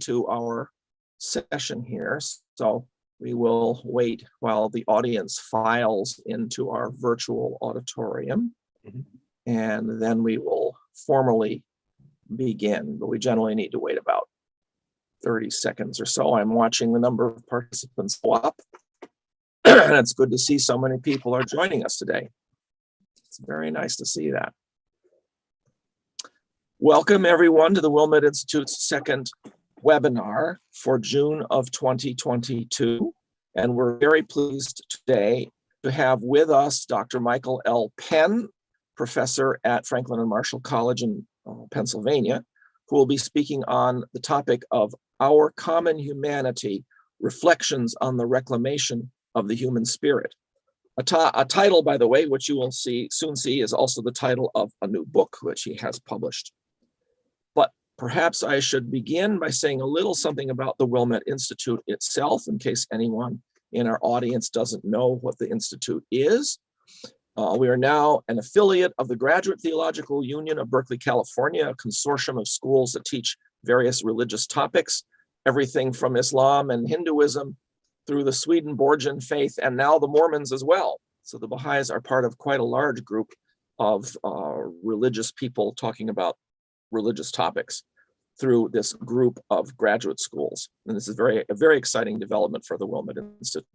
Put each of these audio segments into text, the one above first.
into our session here. So we will wait while the audience files into our virtual auditorium. And then we will formally begin, but we generally need to wait about 30 seconds or so. I'm watching the number of participants go up. And it's good to see so many people are joining us today. It's very nice to see that. Welcome everyone to the Wilmette Institute's second webinar for June of 2022. And we're very pleased today to have with us Dr. Michael L. Penn, professor at Franklin and Marshall College in Pennsylvania, who will be speaking on the topic of Our Common Humanity, Reflections on the Reclamation of the Human Spirit. A title, by the way, which you will soon see, is also the title of a new book, which he has published. But perhaps I should begin by saying a little something about the Wilmette Institute itself, in case anyone in our audience doesn't know what the Institute is. We are now an affiliate of the Graduate Theological Union of Berkeley, California, a consortium of schools that teach various religious topics, everything from Islam and Hinduism through the Swedenborgian faith, and now the Mormons as well. So the Baha'is are part of quite a large group of religious people talking about religious topics through this group of graduate schools. And this is a very exciting development for the Wilmette Institute.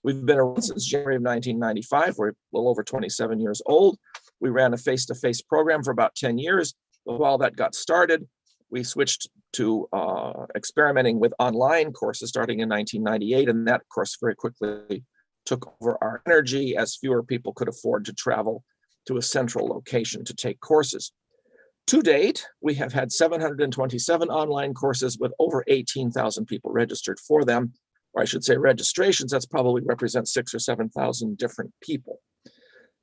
We've been around since January of 1995. We're a little over 27 years old. We ran a face-to-face program for about 10 years. But while that got started, we switched to experimenting with online courses starting in 1998. And that, of course, very quickly took over our energy as fewer people could afford to travel to a central location to take courses. To date, we have had 727 online courses with over 18,000 people registered for them. Or I should say registrations, that's probably represents 6,000 or 7,000 different people.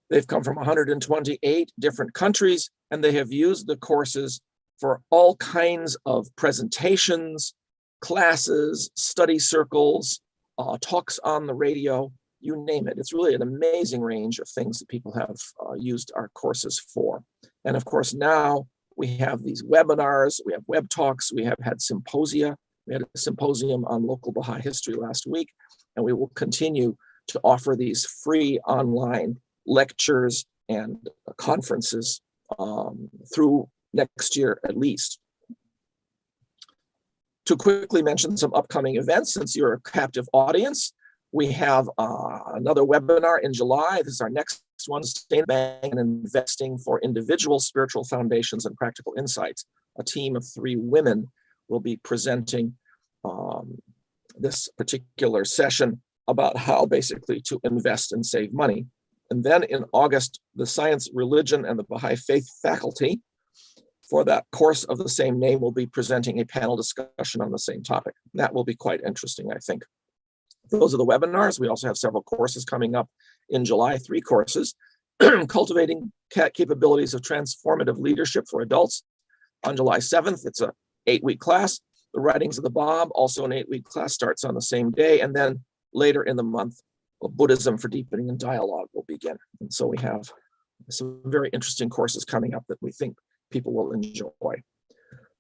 They've come from 128 different countries, and they have used the courses for all kinds of presentations, classes, study circles, talks on the radio, you name it. It's really an amazing range of things that people have used our courses for. And of course, now we have these webinars, we have web talks, we have had symposia. We had a symposium on local Baha'i history last week, and we will continue to offer these free online lectures and conferences through next year at least. To quickly mention some upcoming events, since you're a captive audience, we have another webinar in July. This is our next one, Sustainable and Investing for Individual Spiritual Foundations and Practical Insights. A team of 3 women will be presenting this particular session about how basically to invest and save money. And then in August, the Science, Religion, and the Baha'i Faith faculty for that course of the same name will be presenting a panel discussion on the same topic. That will be quite interesting, I think. Those are the webinars. We also have several courses coming up in July, 3 courses. Cultivating Capabilities of Transformative Leadership for Adults on July 7th. It's a 8-week class. The Writings of the Bab, also an 8-week class, starts on the same day. And then later in the month, Buddhism for Deepening and Dialogue will begin. And so we have some very interesting courses coming up that we think people will enjoy.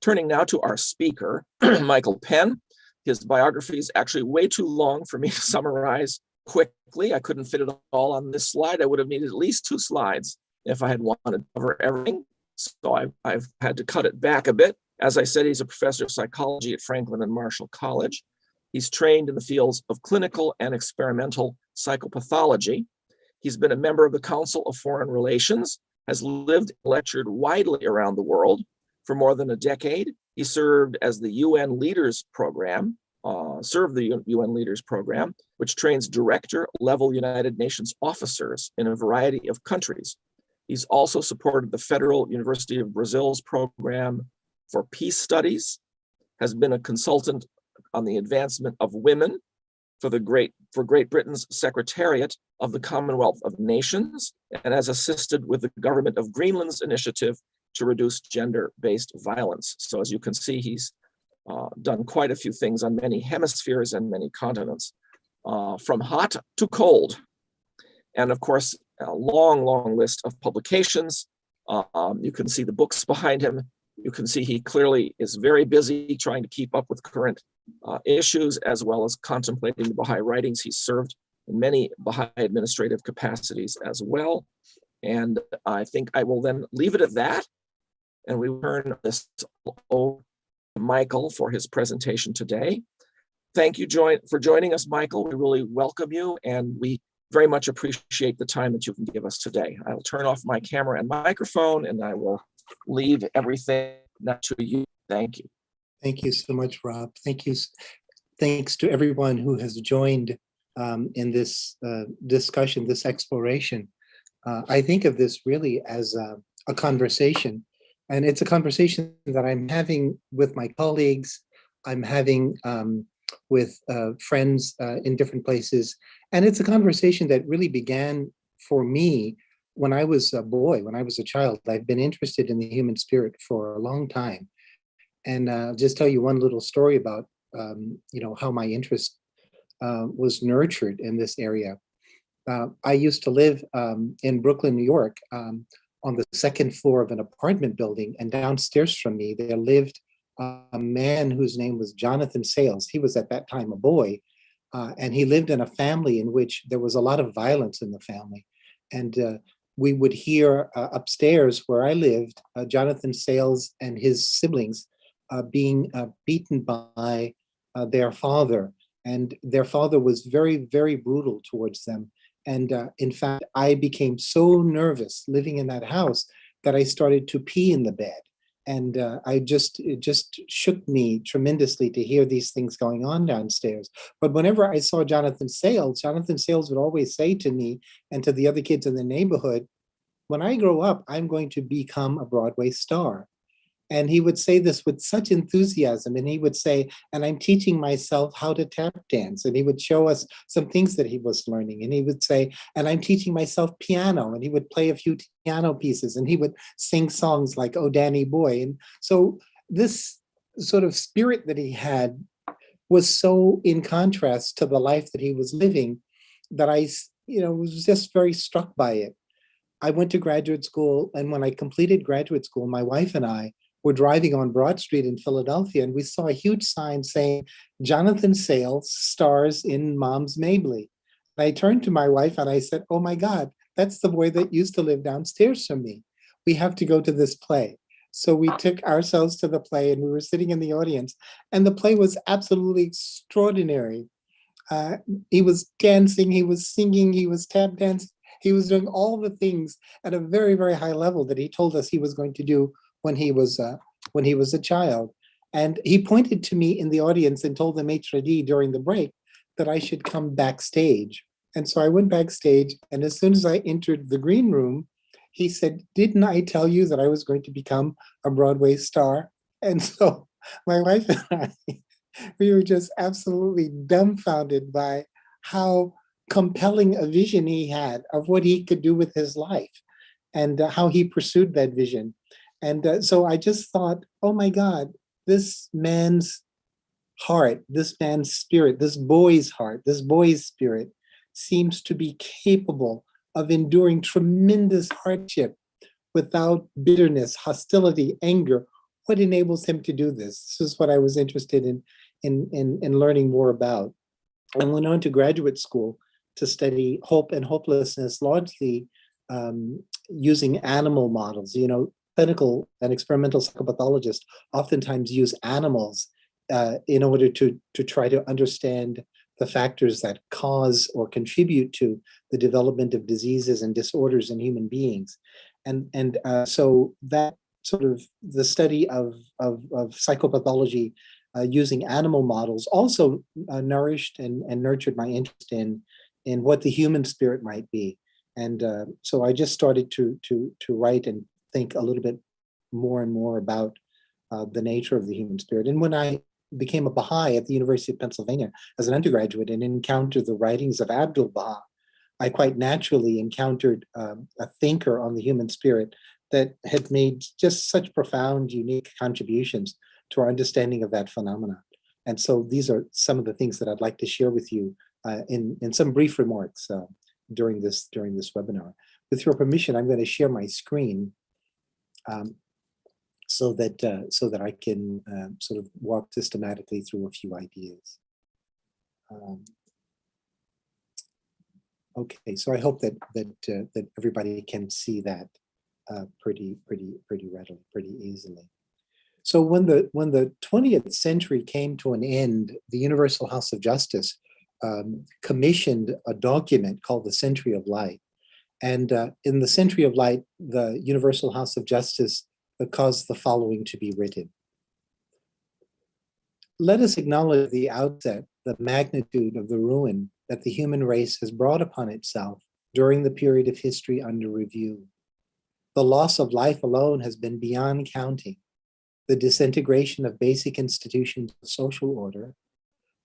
Turning now to our speaker, Michael Penn. His biography is actually way too long for me to summarize quickly. I couldn't fit it all on this slide. I would have needed at least 2 slides if I had wanted to cover everything. So I've had to cut it back a bit. As I said, he's a professor of psychology at Franklin and Marshall College. He's trained in the fields of clinical and experimental psychopathology. He's been a member of the Council of Foreign Relations, has lived and lectured widely around the world for more than a decade. He served as the UN Leaders Program, which trains director-level United Nations officers in a variety of countries. He's also supported the Federal University of Brazil's program for peace studies, has been a consultant on the advancement of women for Great Britain's Secretariat of the Commonwealth of Nations, and has assisted with the government of Greenland's initiative to reduce gender-based violence. So as you can see, he's done quite a few things on many hemispheres and many continents, from hot to cold. And of course, a long list of publications. You can see the books behind him. You can see he clearly is very busy trying to keep up with current issues, as well as contemplating the Baha'i writings. He served in many Baha'i administrative capacities as well. And I think I will then leave it at that. And we turn this over to Michael for his presentation today. Thank you for joining us, Michael. We really welcome you, and we very much appreciate the time that you can give us today. I will turn off my camera and microphone, and I will leave everything to you. Thank you. Thank you so much, Rob. Thank you. Thanks to everyone who has joined in this discussion, this exploration. I think of this really as a conversation, and it's a conversation that I'm having with my colleagues. I'm having with friends in different places. And it's a conversation that really began for me when I was a boy, when I was a child. I've been interested in the human spirit for a long time. And just tell you one little story about, how my interest was nurtured in this area. I used to live in Brooklyn, New York, on the second floor of an apartment building. And downstairs from me, there lived a man whose name was Jonathan Sales. He was at that time a boy, and he lived in a family in which there was a lot of violence in the family. And we would hear upstairs where I lived, Jonathan Sales and his siblings being beaten by their father. And their father was very, very brutal towards them. And in fact, I became so nervous living in that house that I started to pee in the bed. And it just shook me tremendously to hear these things going on downstairs. But whenever I saw Jonathan Sales would always say to me and to the other kids in the neighborhood, when I grow up, I'm going to become a Broadway star. And he would say this with such enthusiasm. And he would say, and I'm teaching myself how to tap dance. And he would show us some things that he was learning. And he would say, and I'm teaching myself piano. And he would play a few piano pieces. And he would sing songs like Oh, Danny Boy. And so this sort of spirit that he had was so in contrast to the life that he was living that I was just very struck by it. I went to graduate school. And when I completed graduate school, my wife and I were driving on Broad Street in Philadelphia, and we saw a huge sign saying, Jonathan Sales stars in Mom's Mabley. And I turned to my wife and I said, oh my God, that's the boy that used to live downstairs from me. We have to go to this play. So we took ourselves to the play, and we were sitting in the audience, and the play was absolutely extraordinary. He was dancing, he was singing, he was tap dancing. He was doing all the things at a very, very high level that he told us he was going to do when he was a child. And he pointed to me in the audience and told the maitre d' during the break that I should come backstage. And so I went backstage, and as soon as I entered the green room, he said, didn't I tell you that I was going to become a Broadway star? And so my wife and I, we were just absolutely dumbfounded by how compelling a vision he had of what he could do with his life, and how he pursued that vision. And so I just thought, oh my God, this man's heart, this man's spirit, this boy's heart, this boy's spirit seems to be capable of enduring tremendous hardship without bitterness, hostility, anger. What enables him to do this? This is what I was interested in learning more about. I went on to graduate school to study hope and hopelessness, largely using animal models. Clinical and experimental psychopathologists oftentimes use animals in order to try to understand the factors that cause or contribute to the development of diseases and disorders in human beings. And so that sort of the study of psychopathology using animal models also nourished and nurtured my interest in what the human spirit might be. And so I just started to write and think a little bit more and more about the nature of the human spirit. And when I became a Baha'i at the University of Pennsylvania as an undergraduate and encountered the writings of Abdul Baha, I quite naturally encountered a thinker on the human spirit that had made just such profound, unique contributions to our understanding of that phenomena. And so these are some of the things that I'd like to share with you in some brief remarks during this webinar. With your permission, I'm going to share my screen. so that I can sort of walk systematically through a few ideas. Okay, so I hope that everybody can see that pretty readily, pretty easily. So when the 20th century came to an end, the Universal House of Justice commissioned a document called the Century of Light. And in the Century of Light, the Universal House of Justice caused the following to be written. Let us acknowledge at the outset the magnitude of the ruin that the human race has brought upon itself during the period of history under review. The loss of life alone has been beyond counting. The disintegration of basic institutions of social order,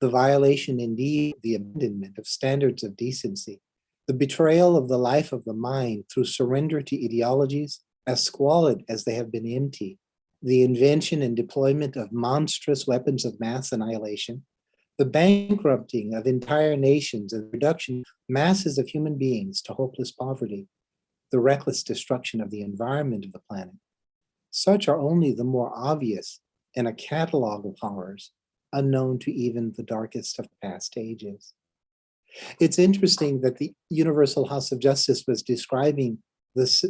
the violation, indeed, the abandonment of standards of decency, the betrayal of the life of the mind through surrender to ideologies as squalid as they have been empty, the invention and deployment of monstrous weapons of mass annihilation, the bankrupting of entire nations and reduction of masses of human beings to hopeless poverty, the reckless destruction of the environment of the planet. Such are only the more obvious in a catalog of horrors unknown to even the darkest of past ages. It's interesting that the Universal House of Justice was describing this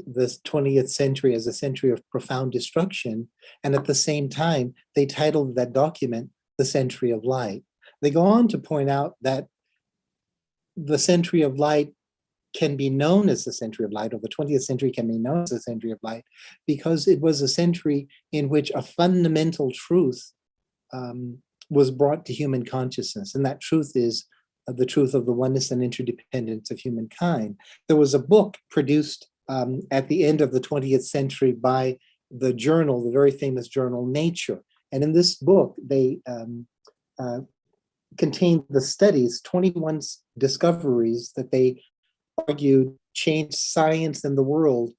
20th century as a century of profound destruction, and at the same time, they titled that document The Century of Light. They go on to point out that the Century of Light can be known as the Century of Light, or the 20th century can be known as the Century of Light, because it was a century in which a fundamental truth was brought to human consciousness, and that truth is the truth of the oneness and interdependence of humankind. There was a book produced at the end of the 20th century by the journal, the very famous journal Nature. And in this book, they contained the studies, 21 discoveries that they argued changed science and the world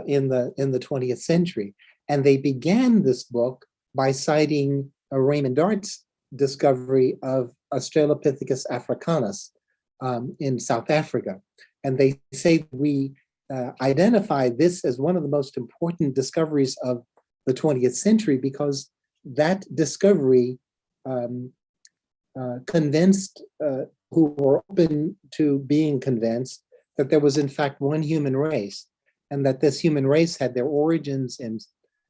in the 20th century. And they began this book by citing Raymond Dart's discovery of Australopithecus africanus in South Africa. And they say we identify this as one of the most important discoveries of the 20th century because that discovery convinced who were open to being convinced that there was in fact one human race, and that this human race had their origins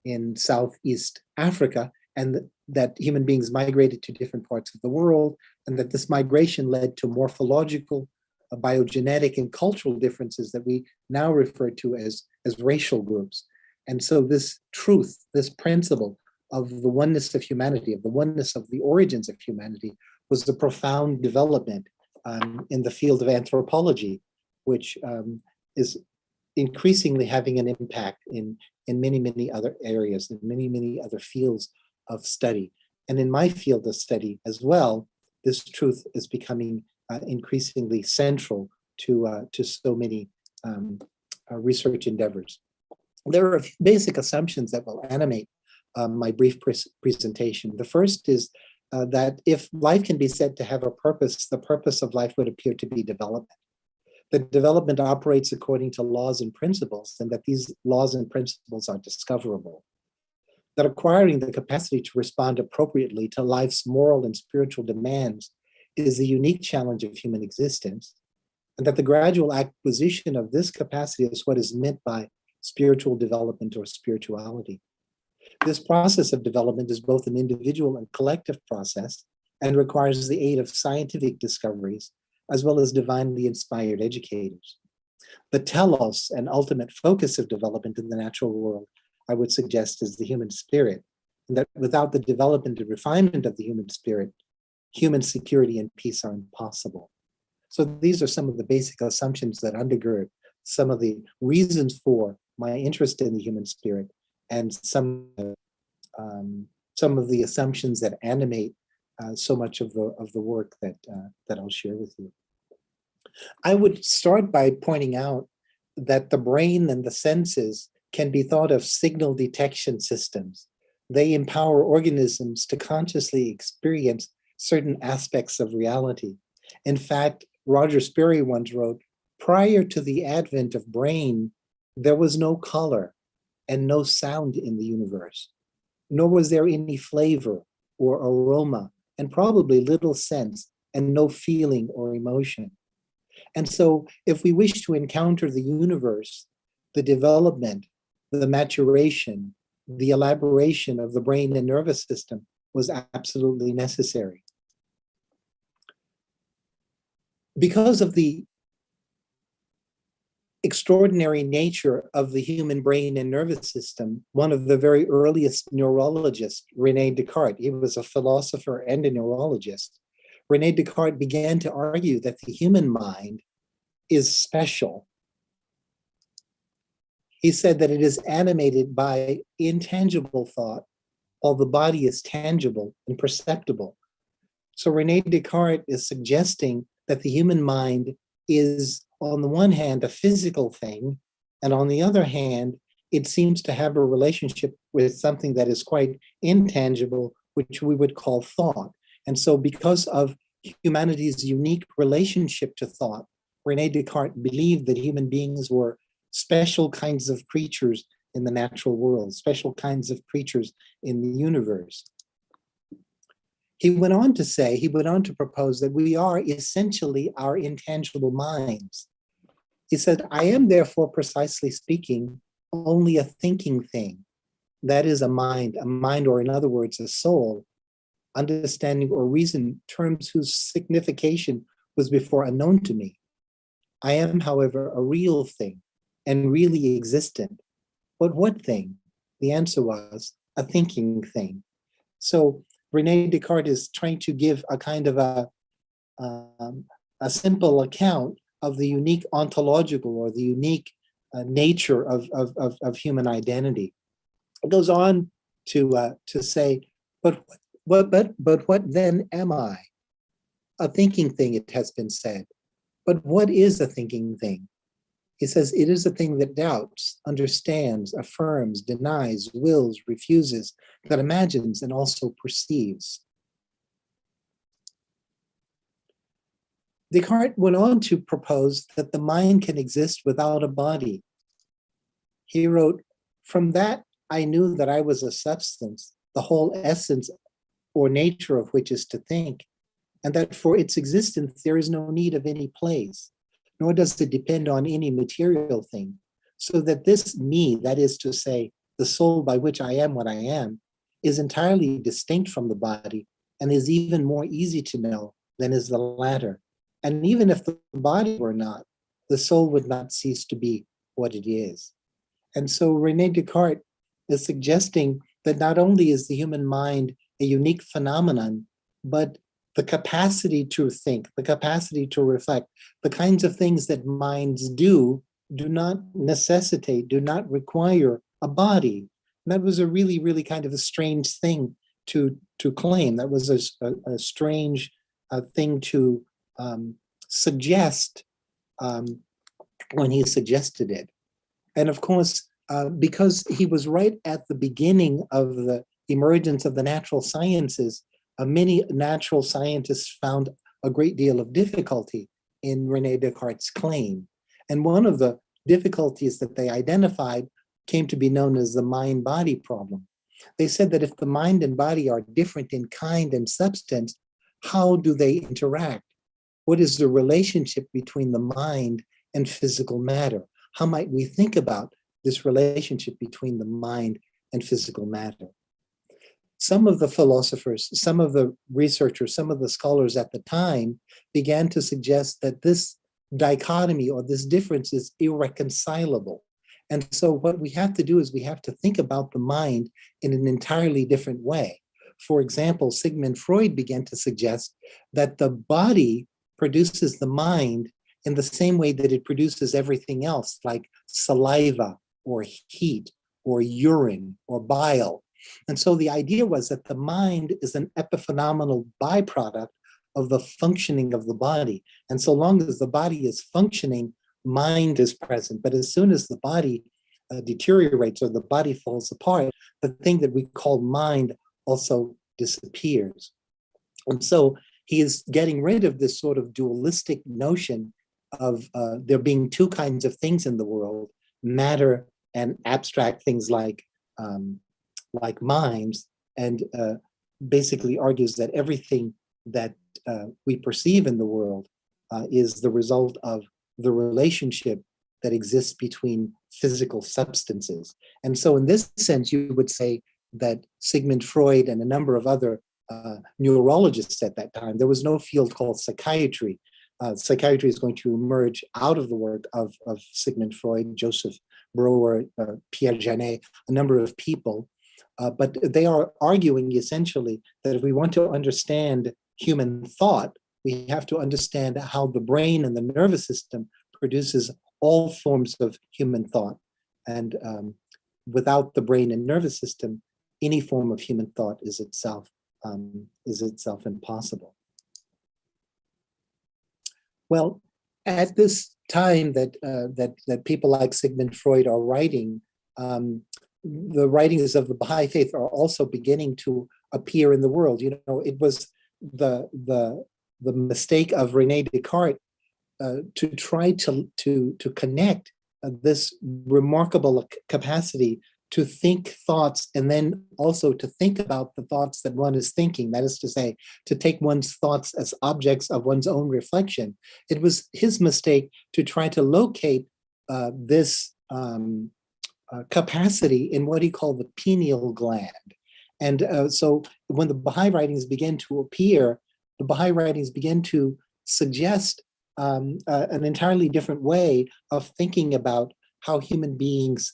in Southeast Africa, and that human beings migrated to different parts of the world, and that this migration led to morphological, biogenetic, and cultural differences that we now refer to as racial groups. And so this truth, this principle of the oneness of humanity, of the oneness of the origins of humanity, was a profound development in the field of anthropology, which is increasingly having an impact in many other areas, in many other fields of study. And in my field of study as well, this truth is becoming increasingly central to so many research endeavors. There are basic assumptions that will animate my brief presentation. The first is that if life can be said to have a purpose, the purpose of life would appear to be development. That development operates according to laws and principles, and that these laws and principles are discoverable. That acquiring the capacity to respond appropriately to life's moral and spiritual demands is the unique challenge of human existence, and that the gradual acquisition of this capacity is what is meant by spiritual development or spirituality. This process of development is both an individual and collective process and requires the aid of scientific discoveries as well as divinely inspired educators. The telos and ultimate focus of development in the natural world, I would suggest, is the human spirit, and that without the development and refinement of the human spirit, human security and peace are impossible. So these are some of the basic assumptions that undergird some of the reasons for my interest in the human spirit, and some of the assumptions that animate so much of the work that I'll share with you. I would start by pointing out that the brain and the senses can be thought of signal detection systems. They empower organisms to consciously experience certain aspects of reality. In fact, Roger Sperry once wrote, prior to the advent of brain, there was no color and no sound in the universe. nor was there any flavor or aroma, and probably little sense and no feeling or emotion. And so if we wish to encounter the universe, the development, the maturation, the elaboration of the brain and nervous system was absolutely necessary. Because of the extraordinary nature of the human brain and nervous system, one of the very earliest neurologists, René Descartes, he was a philosopher and a neurologist. René Descartes began to argue that the human mind is special. He said that it is animated by intangible thought, while the body is tangible and perceptible. So René Descartes is suggesting that the human mind is, on the one hand, a physical thing, and on the other hand, it seems to have a relationship with something that is quite intangible, which we would call thought. And so because of humanity's unique relationship to thought, René Descartes believed that human beings were special kinds of creatures in the natural world, special kinds of creatures in the universe. He went on to propose that we are essentially our intangible minds. He said, I am therefore, precisely speaking, only a thinking thing. That is a mind, or in other words, a soul, understanding or reason, terms whose signification was before unknown to me. I am, however, a real thing and really existent. But what thing? The answer was a thinking thing. So René Descartes is trying to give a kind of a simple account of the unique ontological or the unique nature of human identity. It goes on to say, but what then am I? A thinking thing, it has been said. But what is a thinking thing? He says it is a thing that doubts, understands, affirms, denies, wills, refuses, that imagines and also perceives. Descartes went on to propose that the mind can exist without a body. He wrote, from that I knew that I was a substance, the whole essence or nature of which is to think, and that for its existence there is no need of any place, nor does it depend on any material thing, so that this me, that is to say, the soul by which I am what I am, is entirely distinct from the body and is even more easy to know than is the latter. And even if the body were not, the soul would not cease to be what it is. And so René Descartes is suggesting that not only is the human mind a unique phenomenon, but the capacity to think, the capacity to reflect, the kinds of things that minds do not necessitate, do not require a body. And that was a really, really kind of a strange thing to claim. That was a strange thing to suggest when he suggested it. And of course, because he was right at the beginning of the emergence of the natural sciences, many natural scientists found a great deal of difficulty in René Descartes' claim. And one of the difficulties that they identified came to be known as the mind-body problem. They said that if the mind and body are different in kind and substance, how do they interact? What is the relationship between the mind and physical matter? How might we think about this relationship between the mind and physical matter? Some of the philosophers, some of the researchers, some of the scholars at the time began to suggest that this dichotomy or this difference is irreconcilable. And so what we have to do is we have to think about the mind in an entirely different way. For example, Sigmund Freud began to suggest that the body produces the mind in the same way that it produces everything else, like saliva or heat or urine or bile. And so the idea was that the mind is an epiphenomenal byproduct of the functioning of the body. And so long as the body is functioning, mind is present. But as soon as the body deteriorates or the body falls apart, the thing that we call mind also disappears. And so he is getting rid of this sort of dualistic notion of there being two kinds of things in the world, matter and abstract things like like minds, and basically argues that everything that we perceive in the world is the result of the relationship that exists between physical substances. And so in this sense, you would say that Sigmund Freud and a number of other neurologists at that time, there was no field called psychiatry. Psychiatry is going to emerge out of the work of Sigmund Freud, Joseph Breuer, Pierre Janet, a number of people. But they are arguing essentially that if we want to understand human thought, we have to understand how the brain and the nervous system produces all forms of human thought. And without the brain and nervous system, any form of human thought is itself impossible. Well, at this time that people like Sigmund Freud are writing, the writings of the Baha'i faith are also beginning to appear in the world. You know, it was the mistake of René Descartes to try to connect this remarkable capacity to think thoughts and then also to think about the thoughts that one is thinking. That is to say, to take one's thoughts as objects of one's own reflection. It was his mistake to try to locate this capacity in what he called the pineal gland. And so when the Baha'i writings began to appear, the Baha'i writings began to suggest an entirely different way of thinking about how human beings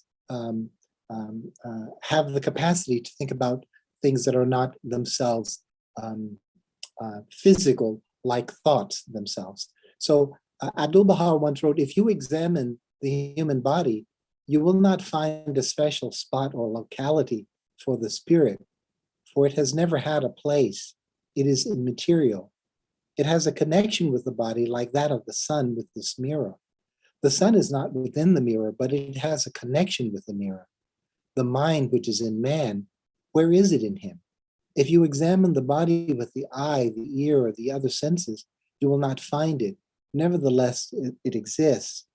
have the capacity to think about things that are not themselves physical, like thoughts themselves. So Abdu'l-Baha once wrote, if you examine the human body, you will not find a special spot or locality for the spirit, for it has never had a place. It is immaterial. It has a connection with the body like that of the sun with this mirror. The sun is not within the mirror, but it has a connection with the mirror. The mind which is in man, where is it in him? If you examine the body with the eye, the ear, or the other senses, you will not find it. Nevertheless, it exists.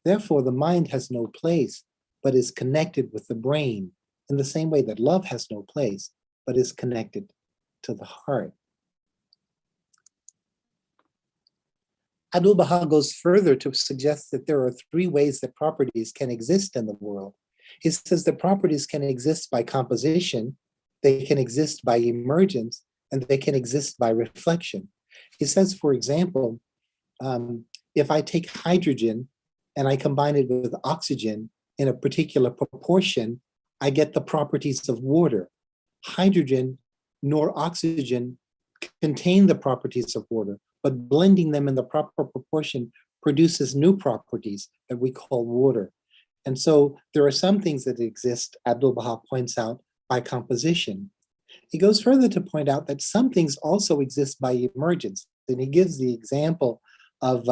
Therefore, the mind has no place, but is connected with the brain in the same way that love has no place, but is connected to the heart. Abdu'l-Baha goes further to suggest that there are three ways that properties can exist in the world. He says that properties can exist by composition, they can exist by emergence, and they can exist by reflection. He says, for example, if I take hydrogen and I combine it with oxygen in a particular proportion, I get the properties of water. Hydrogen nor oxygen contain the properties of water, but blending them in the proper proportion produces new properties that we call water. And so there are some things that exist, Abdu'l-Baha points out, by composition. He goes further to point out that some things also exist by emergence. And he gives the example of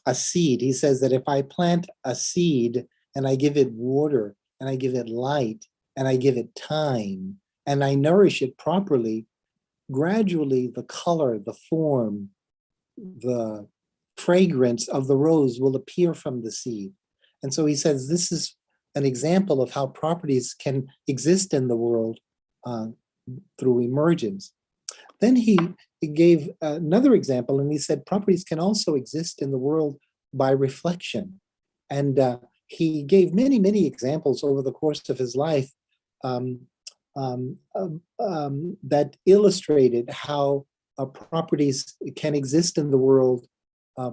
a seed. He says that if I plant a seed and I give it water and I give it light and I give it time and I nourish it properly, gradually the color, the form, the fragrance of the rose will appear from the seed. And so he says this is an example of how properties can exist in the world through emergence. Then he gave another example, and he said properties can also exist in the world by reflection. And he gave many, many examples over the course of his life that illustrated how properties can exist in the world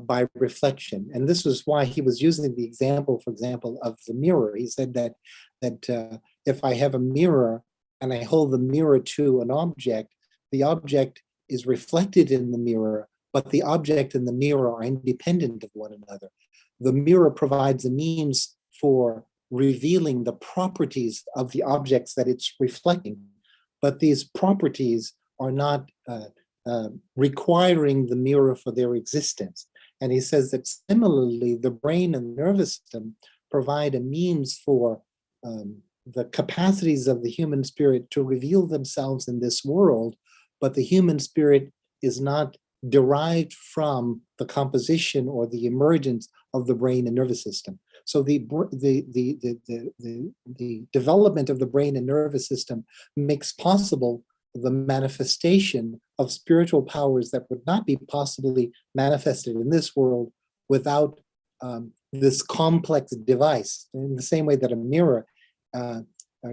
by reflection. And this was why he was using the example, for example, of the mirror. He said that if I have a mirror and I hold the mirror to an object, the object is reflected in the mirror, but the object and the mirror are independent of one another. The mirror provides a means for revealing the properties of the objects that it's reflecting, but these properties are not requiring the mirror for their existence. And he says that similarly, the brain and nervous system provide a means for the capacities of the human spirit to reveal themselves in this world, but the human spirit is not derived from the composition or the emergence of the brain and nervous system. So the development of the brain and nervous system makes possible the manifestation of spiritual powers that would not be possibly manifested in this world without this complex device. In the same way that a mirror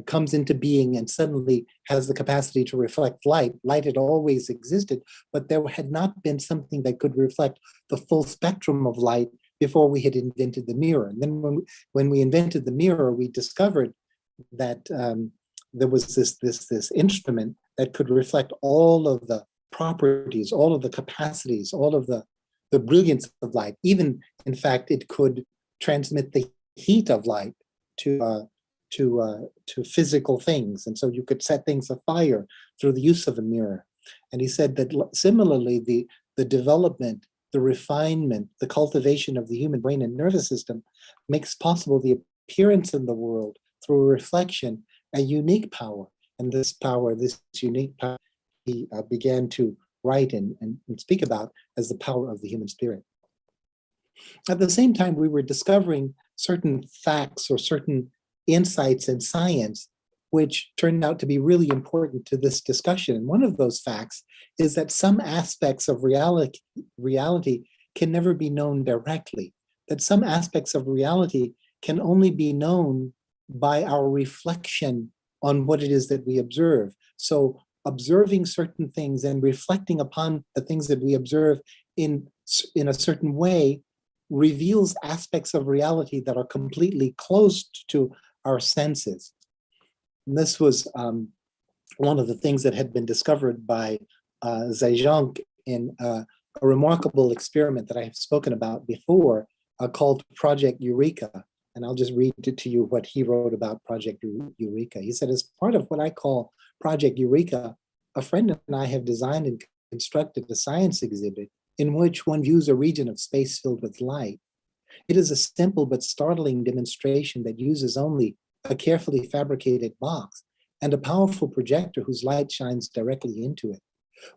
comes into being and suddenly has the capacity to reflect light. Light had always existed, but there had not been something that could reflect the full spectrum of light before we had invented the mirror. And then when we invented the mirror, we discovered that there was this instrument that could reflect all of the properties, all of the capacities, all of the brilliance of light. Even, in fact, it could transmit the heat of light to physical things. And so you could set things afire through the use of a mirror. And he said that similarly, the development, the refinement, the cultivation of the human brain and nervous system makes possible the appearance in the world through reflection, a unique power. And this power, this unique power, he began to write and speak about as the power of the human spirit. At the same time, we were discovering certain facts or certain insights in science, which turned out to be really important to this discussion. And one of those facts is that some aspects of reality can never be known directly, that some aspects of reality can only be known by our reflection on what it is that we observe. So observing certain things and reflecting upon the things that we observe in a certain way reveals aspects of reality that are completely closed to our senses. And this was one of the things that had been discovered by Zhejiang in a remarkable experiment that I have spoken about before called Project Eureka. And I'll just read to you what he wrote about Project Eureka. He said, as part of what I call Project Eureka, a friend and I have designed and constructed a science exhibit in which one views a region of space filled with light. It is a simple but startling demonstration that uses only a carefully fabricated box and a powerful projector whose light shines directly into it.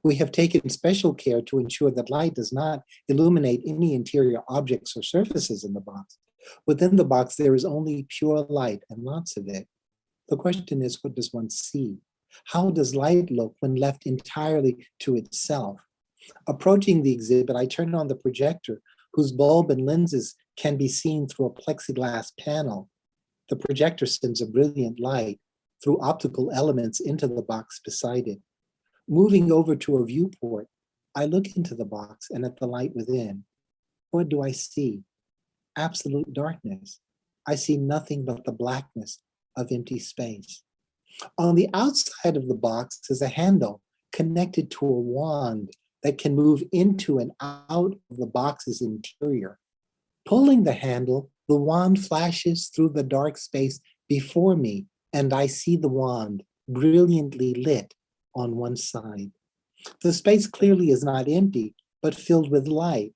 We have taken special care to ensure that light does not illuminate any interior objects or surfaces in the box. Within the box, there is only pure light and lots of it. The question is, what does one see? How does light look when left entirely to itself? Approaching the exhibit, I turn on the projector, whose bulb and lenses can be seen through a plexiglass panel. The projector sends a brilliant light through optical elements into the box beside it. Moving over to a viewport, I look into the box and at the light within. What do I see? Absolute darkness. I see nothing but the blackness of empty space. On the outside of the box is a handle connected to a wand that can move into and out of the box's interior. Pulling the handle, the wand flashes through the dark space before me, and I see the wand brilliantly lit on one side. The space clearly is not empty, but filled with light.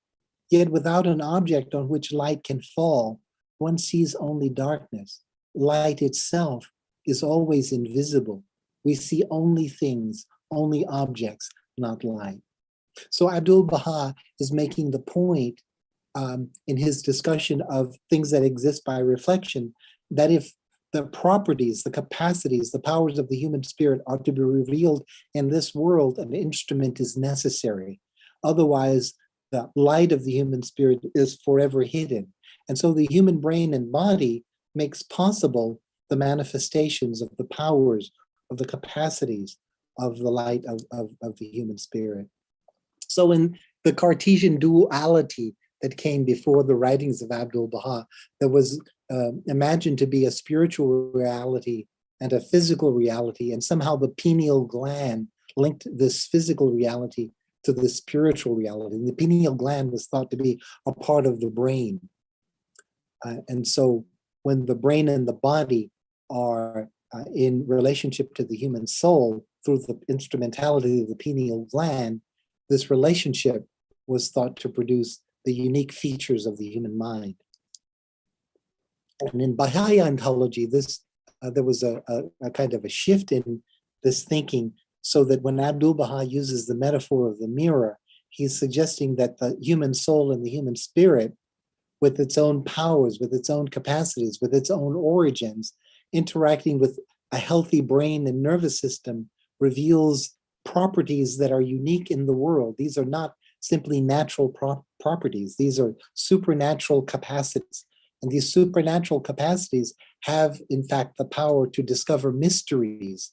Yet without an object on which light can fall, one sees only darkness. Light itself is always invisible. We see only things, only objects, not light. So Abdu'l-Baha is making the point in his discussion of things that exist by reflection, that if the properties, the capacities, the powers of the human spirit are to be revealed in this world, an instrument is necessary. Otherwise, the light of the human spirit is forever hidden. And so the human brain and body makes possible the manifestations of the powers, of the capacities of the light of the human spirit. So in the Cartesian duality that came before the writings of Abdu'l-Baha, there was imagined to be a spiritual reality and a physical reality, and somehow the pineal gland linked this physical reality to the spiritual reality. And the pineal gland was thought to be a part of the brain. And so when the brain and the body are in relationship to the human soul through the instrumentality of the pineal gland, this relationship was thought to produce the unique features of the human mind. And in Baha'i ontology, there was a kind of a shift in this thinking, so that when Abdu'l-Baha uses the metaphor of the mirror, he's suggesting that the human soul and the human spirit, with its own powers, with its own capacities, with its own origins, interacting with a healthy brain and nervous system reveals properties that are unique in the world. These are not simply natural properties. These are supernatural capacities. And these supernatural capacities have, in fact, the power to discover mysteries,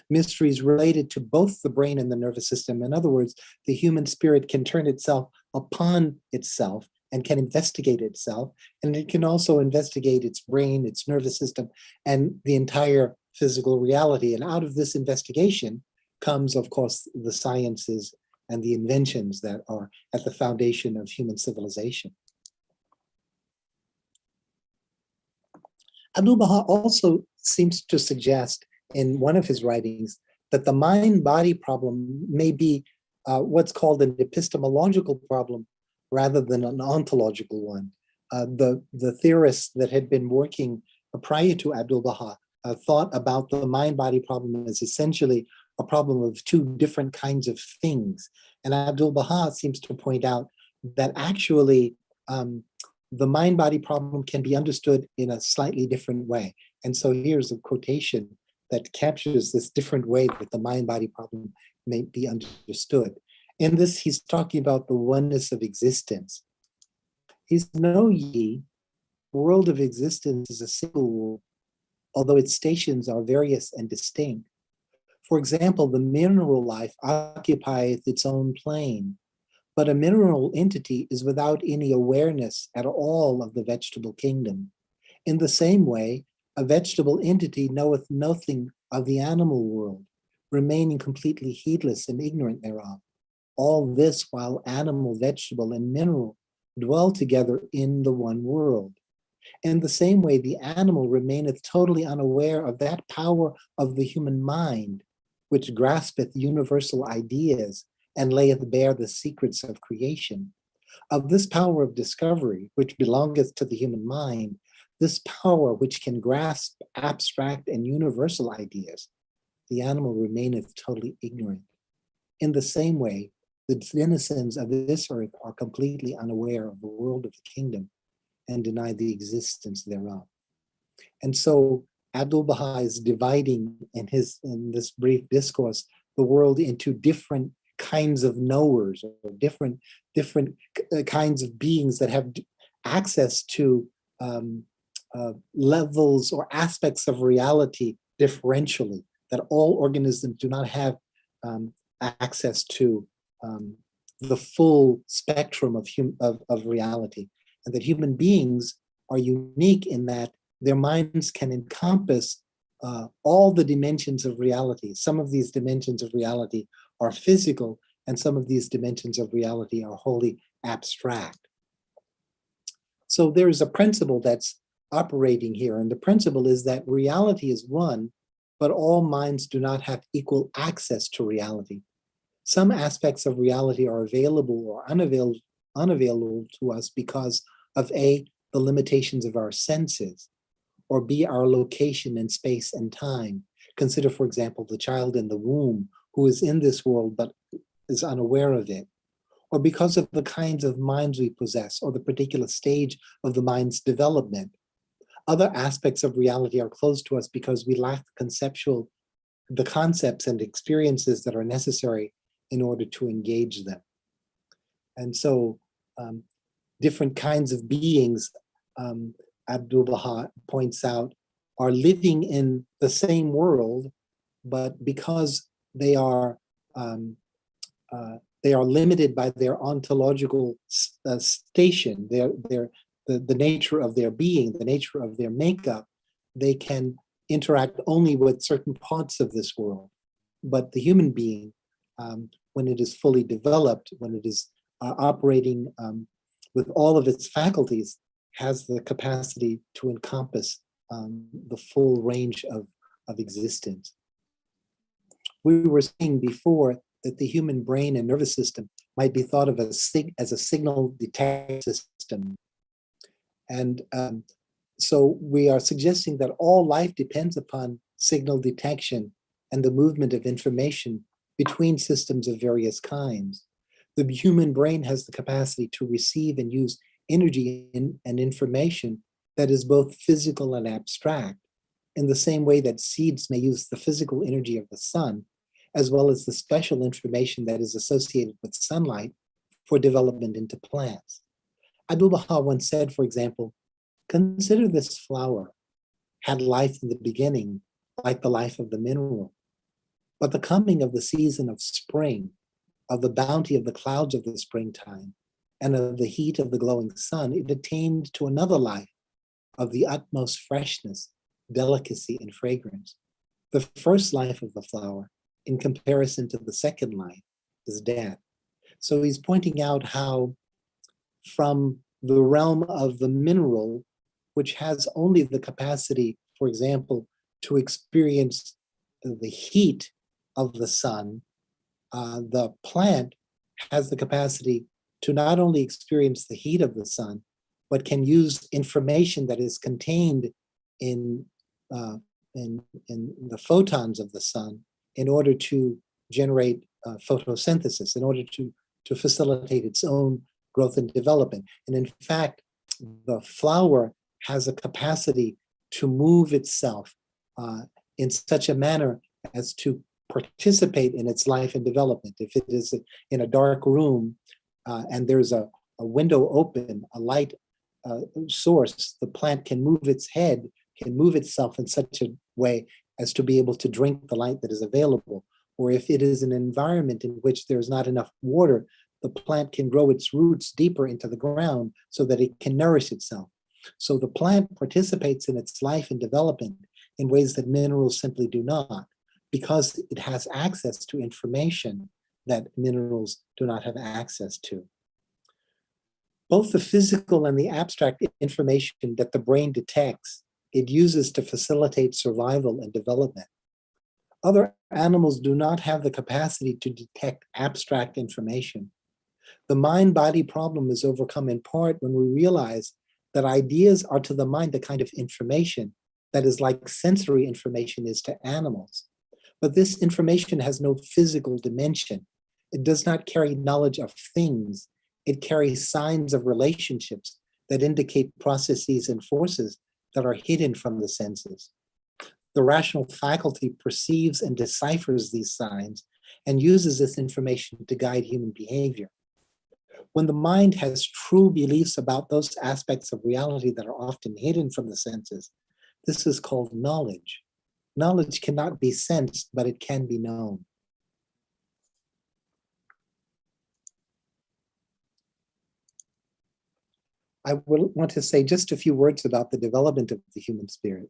mysteries related to both the brain and the nervous system. In other words, the human spirit can turn itself upon itself and can investigate itself. And it can also investigate its brain, its nervous system, and the entire physical reality. And out of this investigation comes, of course, the sciences and the inventions that are at the foundation of human civilization. Abdu'l-Baha also seems to suggest in one of his writings that the mind-body problem may be what's called an epistemological problem rather than an ontological one. The theorists that had been working prior to Abdu'l-Baha thought about the mind-body problem as essentially a problem of two different kinds of things. And Abdu'l-Baha seems to point out that actually the mind-body problem can be understood in a slightly different way. And so here's a quotation that captures this different way that the mind-body problem may be understood. In this, he's talking about the oneness of existence. He's know ye, world of existence is a single world, although its stations are various and distinct. For example, the mineral life occupieth its own plane, but a mineral entity is without any awareness at all of the vegetable kingdom. In the same way, a vegetable entity knoweth nothing of the animal world, remaining completely heedless and ignorant thereof. All this while animal, vegetable, and mineral dwell together in the one world. In the same way, the animal remaineth totally unaware of that power of the human mind, which graspeth universal ideas and layeth bare the secrets of creation. Of this power of discovery, which belongeth to the human mind, this power which can grasp abstract and universal ideas, the animal remaineth totally ignorant. In the same way, the denizens of this earth are completely unaware of the world of the kingdom and deny the existence thereof. And so Abdu'l-Baha is dividing in this brief discourse the world into different kinds of knowers, or different kinds of beings that have access to levels or aspects of reality differentially, that all organisms do not have access to the full spectrum of reality, and that human beings are unique in that their minds can encompass all the dimensions of reality. Some of these dimensions of reality are physical, and some of these dimensions of reality are wholly abstract. So there is a principle that's operating here, and the principle is that reality is one, but all minds do not have equal access to reality. Some aspects of reality are available or unavailable to us because of A, the limitations of our senses, or B, our location in space and time. Consider, for example, the child in the womb who is in this world but is unaware of it, or because of the kinds of minds we possess or the particular stage of the mind's development. Other aspects of reality are closed to us because we lack the concepts and experiences that are necessary in order to engage them. And so different kinds of beings, Abdu'l-Baha points out, are living in the same world, but because they are limited by their ontological station, the nature of their being, the nature of their makeup, they can interact only with certain parts of this world. But the human being, when it is fully developed, when it is operating with all of its faculties, has the capacity to encompass the full range of existence. We were saying before that the human brain and nervous system might be thought of as a signal detection system. And so we are suggesting that all life depends upon signal detection and the movement of information between systems of various kinds. The human brain has the capacity to receive and use energy and information that is both physical and abstract, in the same way that seeds may use the physical energy of the sun, as well as the special information that is associated with sunlight for development into plants. Abdu'l-Baha once said, for example, consider this flower had life in the beginning, like the life of the mineral. But the coming of the season of spring, of the bounty of the clouds of the springtime, and of the heat of the glowing sun, it attained to another life of the utmost freshness, delicacy, and fragrance. The first life of the flower, in comparison to the second life, is death. So he's pointing out how from the realm of the mineral, which has only the capacity, for example, to experience the heat of the sun, the plant has the capacity to not only experience the heat of the sun, but can use information that is contained in the photons of the sun in order to generate photosynthesis, in order to facilitate its own growth and development. And in fact, the flower has a capacity to move itself in such a manner as to participate in its life and development. If it is in a dark room and there's a window open, a light source, the plant can move its head, can move itself in such a way as to be able to drink the light that is available. Or if it is an environment in which there's not enough water, the plant can grow its roots deeper into the ground so that it can nourish itself. So the plant participates in its life and development in ways that minerals simply do not, because it has access to information that minerals do not have access to. Both the physical and the abstract information that the brain detects, it uses to facilitate survival and development. Other animals do not have the capacity to detect abstract information. The mind-body problem is overcome in part when we realize that ideas are to the mind the kind of information that is like sensory information is to animals. But this information has no physical dimension. It does not carry knowledge of things. It carries signs of relationships that indicate processes and forces that are hidden from the senses. The rational faculty perceives and deciphers these signs and uses this information to guide human behavior. When the mind has true beliefs about those aspects of reality that are often hidden from the senses, this is called knowledge. Knowledge cannot be sensed, but it can be known. I will want to say just a few words about the development of the human spirit.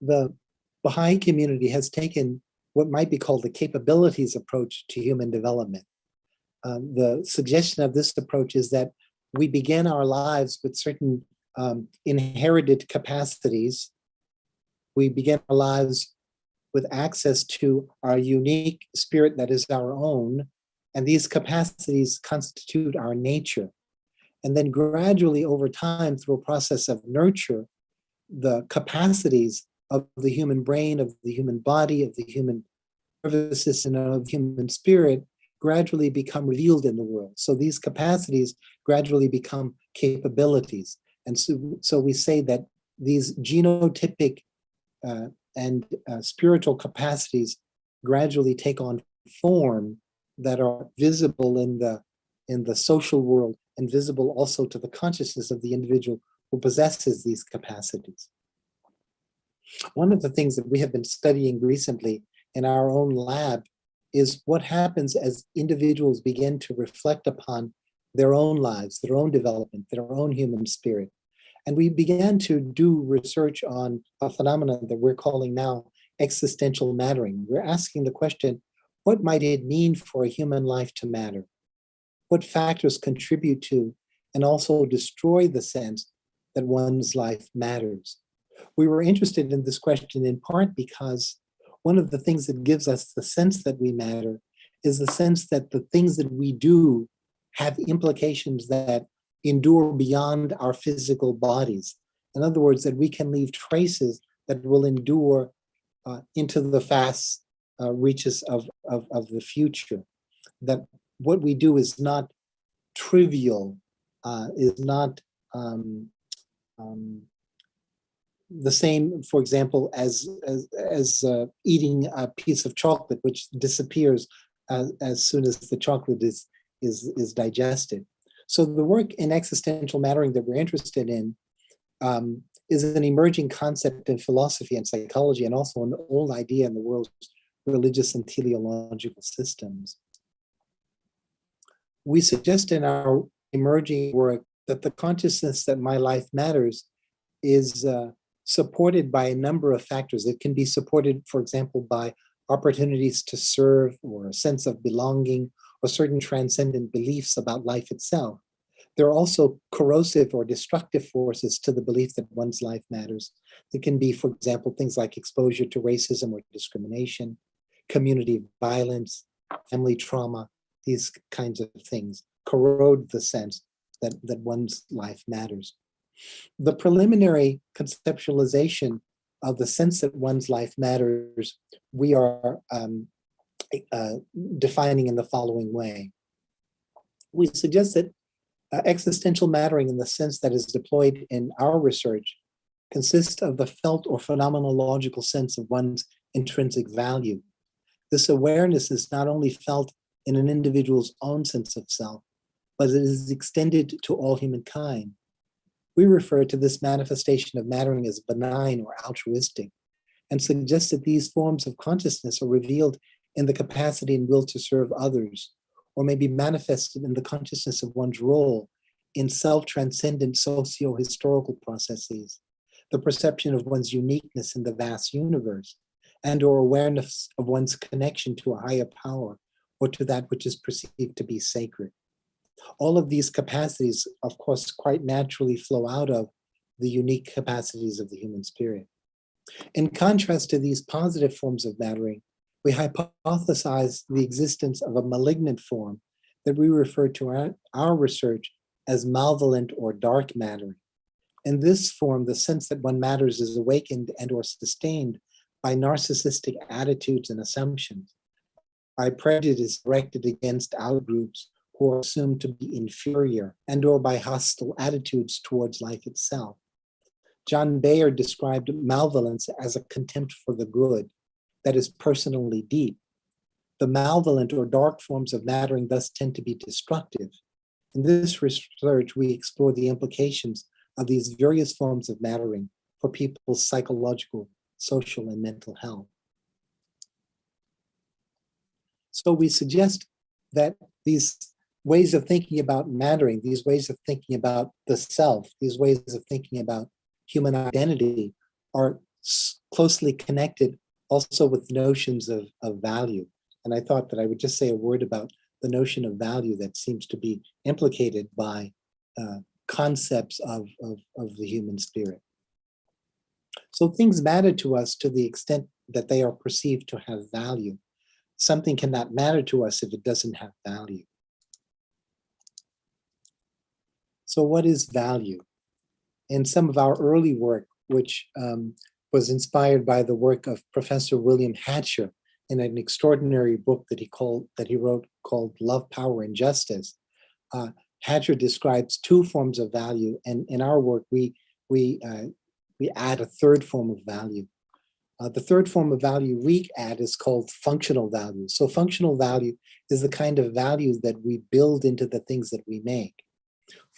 The Baha'i community has taken what might be called the capabilities approach to human development. The suggestion of this approach is that we begin our lives with certain inherited capacities. We begin our lives with access to our unique spirit that is our own, and these capacities constitute our nature. And then gradually over time, through a process of nurture, the capacities of the human brain, of the human body, of the human nervous system, of human spirit gradually become revealed in the world. So these capacities gradually become capabilities. And so we say that these genotypic and spiritual capacities gradually take on form that are visible in the social world and visible also to the consciousness of the individual who possesses these capacities. One of the things that we have been studying recently in our own lab is what happens as individuals begin to reflect upon their own lives, their own development, their own human spirit. And we began to do research on a phenomenon that we're calling now existential mattering. We're asking the question, what might it mean for a human life to matter? What factors contribute to and also destroy the sense that one's life matters? We were interested in this question in part because one of the things that gives us the sense that we matter is the sense that the things that we do have implications that endure beyond our physical bodies. In other words, that we can leave traces that will endure into the vast reaches of the future. That what we do is not trivial, is not the same, for example, as eating a piece of chocolate, which disappears as soon as the chocolate is digested. So the work in existential mattering that we're interested in is an emerging concept in philosophy and psychology, and also an old idea in the world's religious and teleological systems. We suggest in our emerging work that the consciousness that my life matters is supported by a number of factors. It can be supported, for example, by opportunities to serve, or a sense of belonging, or certain transcendent beliefs about life itself. There are also corrosive or destructive forces to the belief that one's life matters. It can be, for example, things like exposure to racism or discrimination, community violence, family trauma. These kinds of things corrode the sense that one's life matters. The preliminary conceptualization of the sense that one's life matters, we are defining in the following way. We suggest that existential mattering, in the sense that is deployed in our research, consists of the felt or phenomenological sense of one's intrinsic value. This awareness is not only felt in an individual's own sense of self, but it is extended to all humankind. We refer to this manifestation of mattering as benign or altruistic, and suggest that these forms of consciousness are revealed in the capacity and will to serve others, or may be manifested in the consciousness of one's role in self-transcendent socio-historical processes, the perception of one's uniqueness in the vast universe, and or awareness of one's connection to a higher power, or to that which is perceived to be sacred. All of these capacities, of course, quite naturally flow out of the unique capacities of the human spirit. In contrast to these positive forms of mattering, we hypothesize the existence of a malignant form that we refer to our research as malevolent or dark mattering. In this form, the sense that one matters is awakened and or sustained by narcissistic attitudes and assumptions, by prejudice directed against outgroups who are assumed to be inferior, and or by hostile attitudes towards life itself. John Bayer described malevolence as a contempt for the good that is personally deep. The malevolent or dark forms of mattering thus tend to be destructive. In this research, we explore the implications of these various forms of mattering for people's psychological, social, and mental health. So we suggest that these ways of thinking about mattering, these ways of thinking about the self, these ways of thinking about human identity are closely connected also with notions of value. And I thought that I would just say a word about the notion of value that seems to be implicated by concepts of the human spirit. So things matter to us to the extent that they are perceived to have value. Something cannot matter to us if it doesn't have value. So what is value? In some of our early work, which was inspired by the work of Professor William Hatcher in an extraordinary book that he wrote called Love, Power, and Justice, Hatcher describes two forms of value, and in our work we add a third form of value. The third form of value we add is called functional value. So functional value is the kind of value that we build into the things that we make.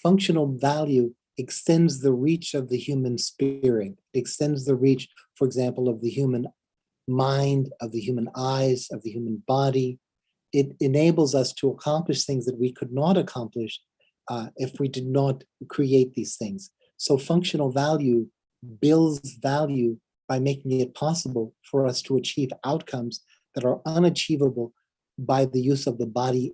Functional value extends the reach of the human spirit. It extends the reach, for example, of the human mind, of the human eyes, of the human body. It enables us to accomplish things that we could not accomplish if we did not create these things. So functional value builds value by making it possible for us to achieve outcomes that are unachievable by the use of the body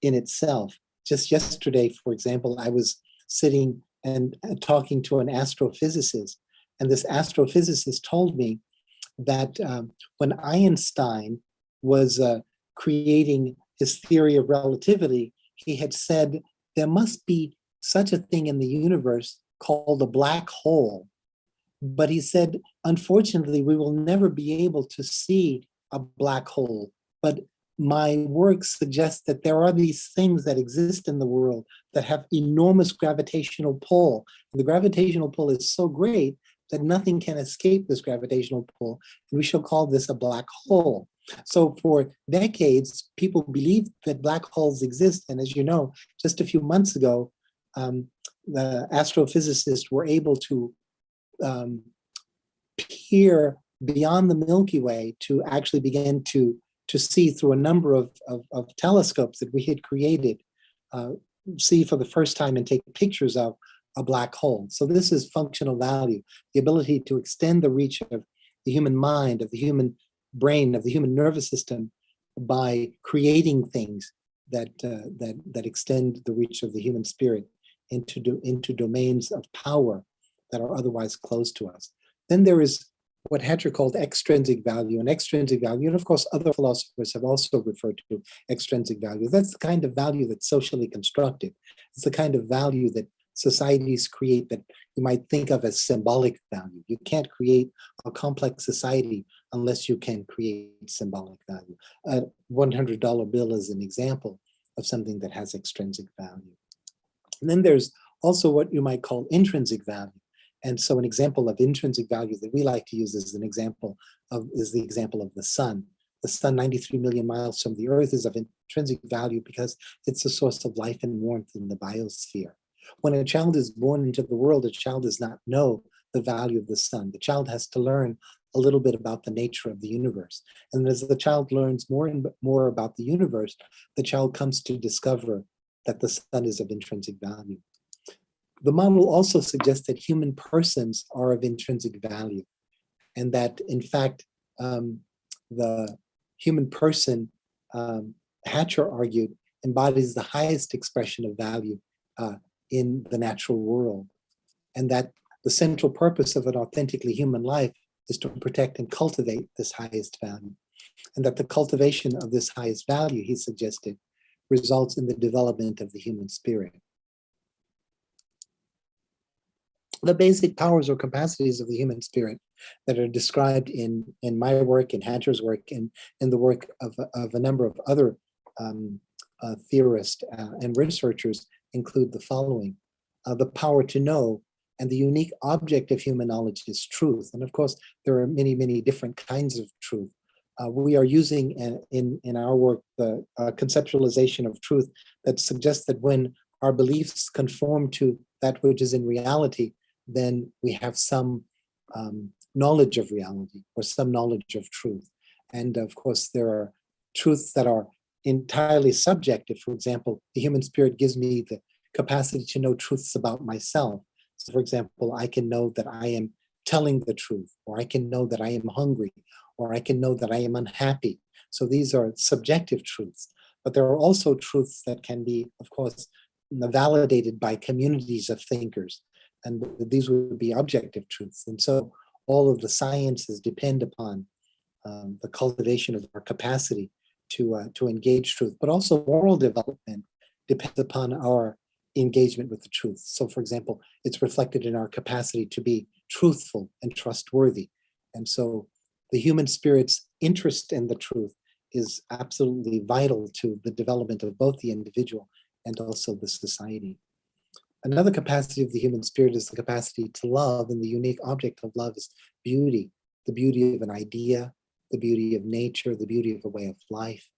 in itself. Just yesterday, for example, I was sitting and talking to an astrophysicist, and this astrophysicist told me that when Einstein was creating his theory of relativity, he had said there must be such a thing in the universe called a black hole. But he said, unfortunately, we will never be able to see a black hole, but my work suggests that there are these things that exist in the world that have enormous gravitational pull. And the gravitational pull is so great that nothing can escape this gravitational pull, and we shall call this a black hole. So for decades, people believed that black holes exist, and as you know, just a few months ago, the astrophysicists were able to peer beyond the Milky Way to actually begin to see through a number of telescopes that we had created, see for the first time and take pictures of a black hole. So this is functional value, the ability to extend the reach of the human mind, of the human brain, of the human nervous system by creating things that extend the reach of the human spirit into domains of power that are otherwise closed to us. Then there is what Hatcher called extrinsic value, and extrinsic value, and of course other philosophers have also referred to extrinsic value. That's the kind of value that's socially constructed. It's the kind of value that societies create that you might think of as symbolic value. You can't create a complex society unless you can create symbolic value. A $100 bill is an example of something that has extrinsic value. And then there's also what you might call intrinsic value. And so an example of intrinsic value that we like to use is the example of the sun. The sun, 93 million miles from the earth, is of intrinsic value because it's a source of life and warmth in the biosphere. When a child is born into the world, a child does not know the value of the sun. The child has to learn a little bit about the nature of the universe. And as the child learns more and more about the universe, the child comes to discover that the sun is of intrinsic value. The model also suggests that human persons are of intrinsic value, and that in fact, the human person, Hatcher argued, embodies the highest expression of value in the natural world, and that the central purpose of an authentically human life is to protect and cultivate this highest value, and that the cultivation of this highest value, he suggested, results in the development of the human spirit. The basic powers or capacities of the human spirit that are described in my work, in Hatcher's work, and in the work of a number of other theorists and researchers include the following: the power to know, and the unique object of human knowledge is truth. And of course, there are many, many different kinds of truth. We are using in our work the conceptualization of truth that suggests that when our beliefs conform to that which is in reality, then we have some knowledge of reality or some knowledge of truth. And of course, there are truths that are entirely subjective. For example, the human spirit gives me the capacity to know truths about myself. So for example, I can know that I am telling the truth, or I can know that I am hungry, or I can know that I am unhappy. So these are subjective truths. But there are also truths that can be, of course, validated by communities of thinkers. And these would be objective truths. And so all of the sciences depend upon the cultivation of our capacity to engage truth, but also moral development depends upon our engagement with the truth. So for example, it's reflected in our capacity to be truthful and trustworthy. And so the human spirit's interest in the truth is absolutely vital to the development of both the individual and also the society. Another capacity of the human spirit is the capacity to love, and the unique object of love is beauty, the beauty of an idea, the beauty of nature, the beauty of a way of life.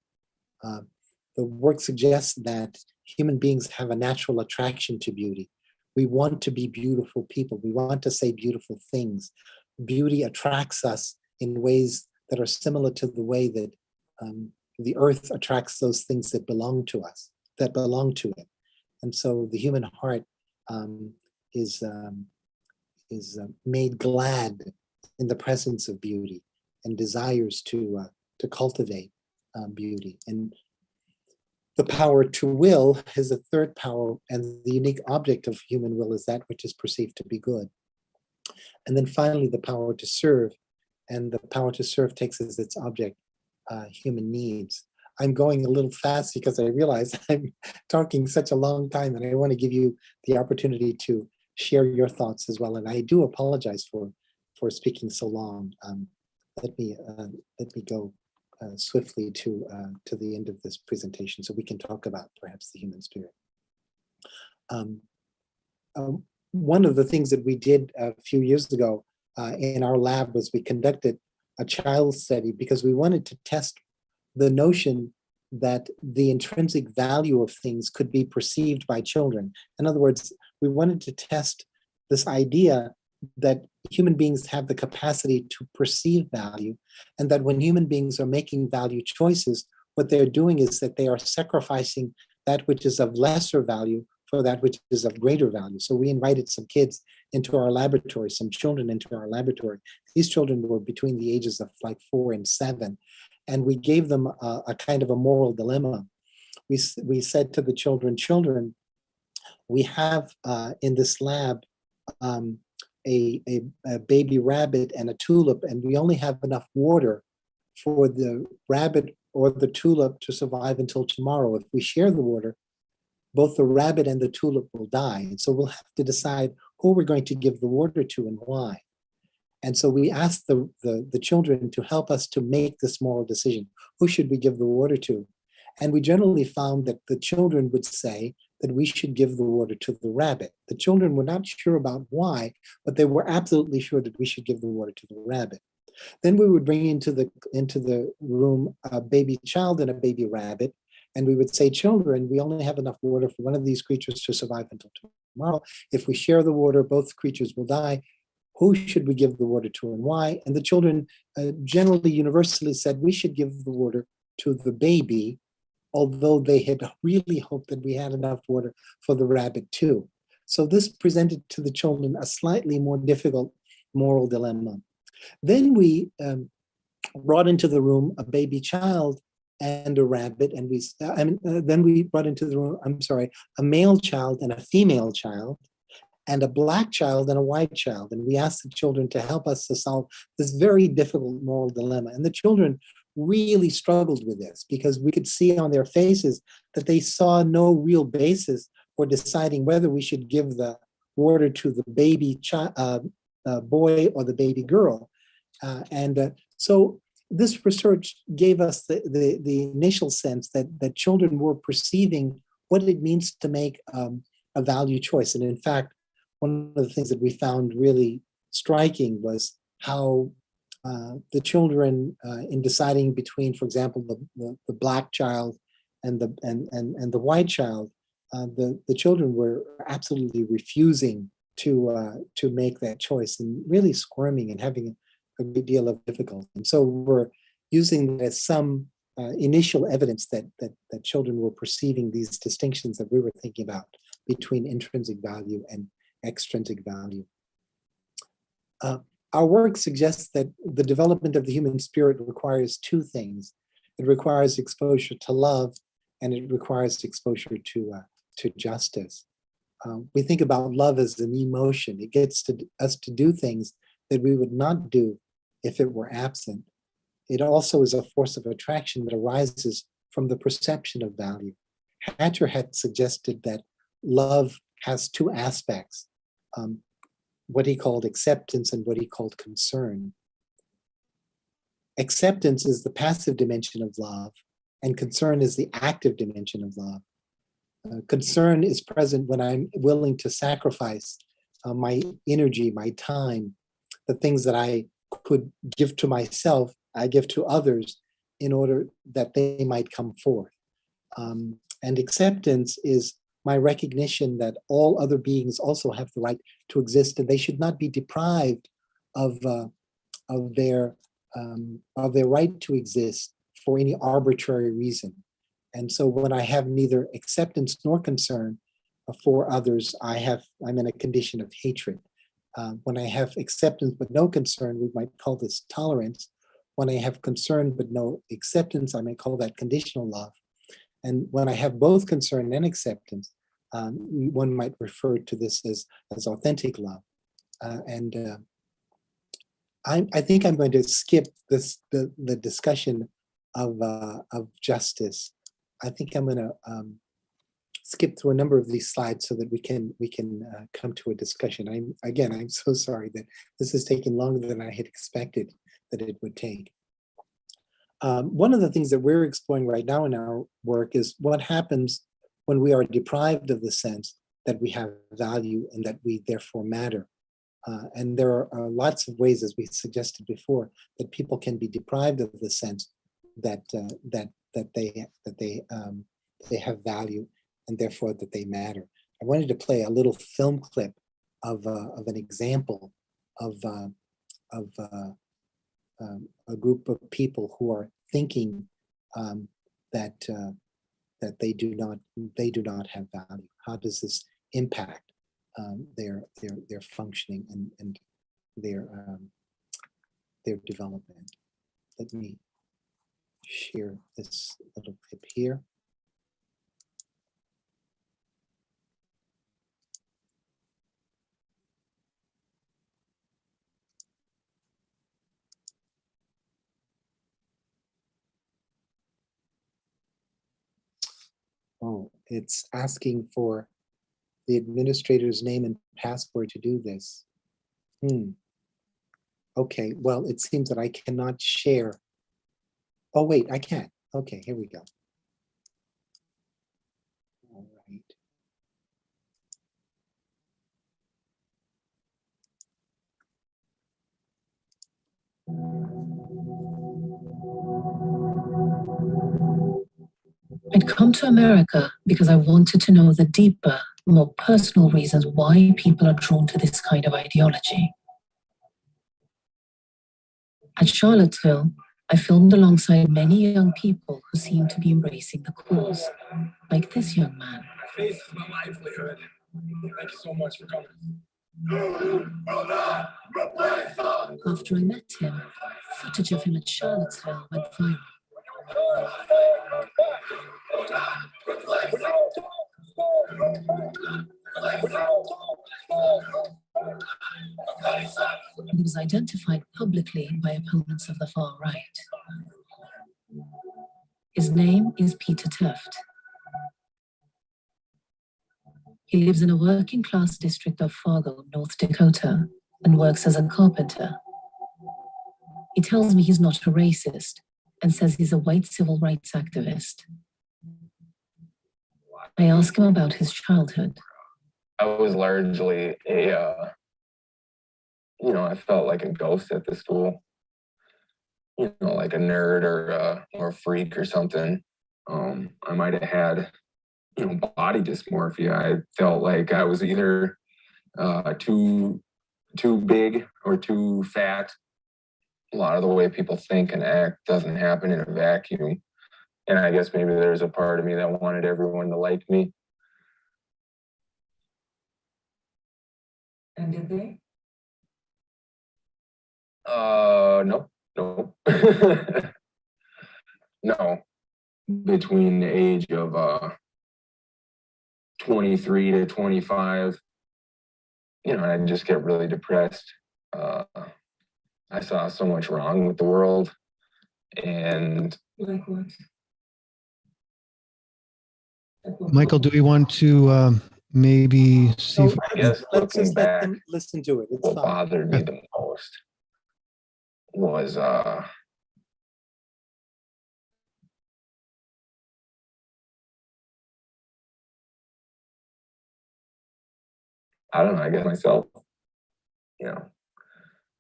The work suggests that human beings have a natural attraction to beauty. We want to be beautiful people. We want to say beautiful things. Beauty attracts us in ways that are similar to the way that the earth attracts those things that belong to us, that belong to it. And so the human heart is made glad in the presence of beauty and desires to cultivate beauty. And the power to will is a third power, and the unique object of human will is that which is perceived to be good. And then finally, the power to serve, and the power to serve takes as its object human needs. I'm going a little fast because I realize I'm talking such a long time, and I want to give you the opportunity to share your thoughts as well. And I do apologize for speaking so long. Let me go swiftly to the end of this presentation so we can talk about perhaps the human spirit. One of the things that we did a few years ago in our lab was we conducted a child study because we wanted to test the notion that the intrinsic value of things could be perceived by children. In other words, we wanted to test this idea that human beings have the capacity to perceive value, and that when human beings are making value choices, what they're doing is that they are sacrificing that which is of lesser value for that which is of greater value. So we invited some kids into our laboratory, some children into our laboratory. These children were between the ages of like 4 and 7. And we gave them a kind of a moral dilemma. We said to the children, we have in this lab a baby rabbit and a tulip, and we only have enough water for the rabbit or the tulip to survive until tomorrow. If we share the water, both the rabbit and the tulip will die. And so we'll have to decide who we're going to give the water to and why. And so we asked the children to help us to make this moral decision. Who should we give the water to? And we generally found that the children would say that we should give the water to the rabbit. The children were not sure about why, but they were absolutely sure that we should give the water to the rabbit. Then we would bring into the room a baby child and a baby rabbit, and we would say, children, we only have enough water for one of these creatures to survive until tomorrow. If we share the water, both creatures will die. Who should we give the water to and why? And the children generally, universally said we should give the water to the baby, although they had really hoped that we had enough water for the rabbit too. So this presented to the children a slightly more difficult moral dilemma. Then we brought into the room a baby child and a rabbit, and then we brought into the room, a male child and a female child, and a black child and a white child. And we asked the children to help us to solve this very difficult moral dilemma. And the children really struggled with this because we could see on their faces that they saw no real basis for deciding whether we should give the water to the baby boy or the baby girl. So this research gave us the initial sense that children were perceiving what it means to make a value choice. And in fact, one of the things that we found really striking was how the children, in deciding between, for example, the black child and the white child, the children were absolutely refusing to make that choice and really squirming and having a great deal of difficulty. And so we're using that as some initial evidence that children were perceiving these distinctions that we were thinking about between intrinsic value and extrinsic value. Our work suggests that the development of the human spirit requires two things. It requires exposure to love, and it requires exposure to justice. We think about love as an emotion. It gets us to do things that we would not do if it were absent. It also is a force of attraction that arises from the perception of value. Hatcher had suggested that love has two aspects, what he called acceptance and what he called concern. Acceptance is the passive dimension of love, and concern is the active dimension of love. Concern is present when I'm willing to sacrifice my energy, my time, the things that I could give to myself, I give to others in order that they might come forth. And acceptance is my recognition that all other beings also have the right to exist, and they should not be deprived of their right to exist for any arbitrary reason. And so when I have neither acceptance nor concern for others, I'm in a condition of hatred. When I have acceptance but no concern, we might call this tolerance. When I have concern but no acceptance, I may call that conditional love. And when I have both concern and acceptance, one might refer to this as authentic love. I think I'm going to skip the discussion of justice. I think I'm going to skip through a number of these slides so that we can come to a discussion. I'm so sorry that this has taken longer than I had expected that it would take. One of the things that we're exploring right now in our work is what happens when we are deprived of the sense that we have value and that we therefore matter. And there are lots of ways, as we suggested before, that people can be deprived of the sense that they have value and therefore that they matter. I wanted to play a little film clip of an example of a group of people who are thinking that they do not have value. How does this impact their functioning and their development? Let me share this little clip here. Oh, it's asking for the administrator's name and password to do this. Okay, well, it seems that I cannot share. Oh, wait, I can. Okay, here we go. All right. I'd come to America because I wanted to know the deeper, more personal reasons why people are drawn to this kind of ideology. At Charlottesville, I filmed alongside many young people who seemed to be embracing the cause, like this young man. Faith is my livelihood. Thank you so much for coming. After I met him, footage of him at Charlottesville went viral. He was identified publicly by opponents of the far right. His name is Peter Teft. He lives in a working-class district of Fargo, North Dakota, and works as a carpenter. He tells me he's not a racist and says he's a white civil rights activist. I ask him about his childhood. I was largely a, I felt like a ghost at the school. Like a nerd or a freak or something. I might have had, body dysmorphia. I felt like I was either too big or too fat. A lot of the way people think and act doesn't happen in a vacuum. And I guess maybe there's a part of me that wanted everyone to like me. And did they? No. No. Between the age of 23 to 25, I just get really depressed. I saw so much wrong with the world. And Like what? Michael, do we want to maybe see if I guess Let's looking just let back, them listen to it. It's what fine. bothered me the most was I don't know, I guess myself, it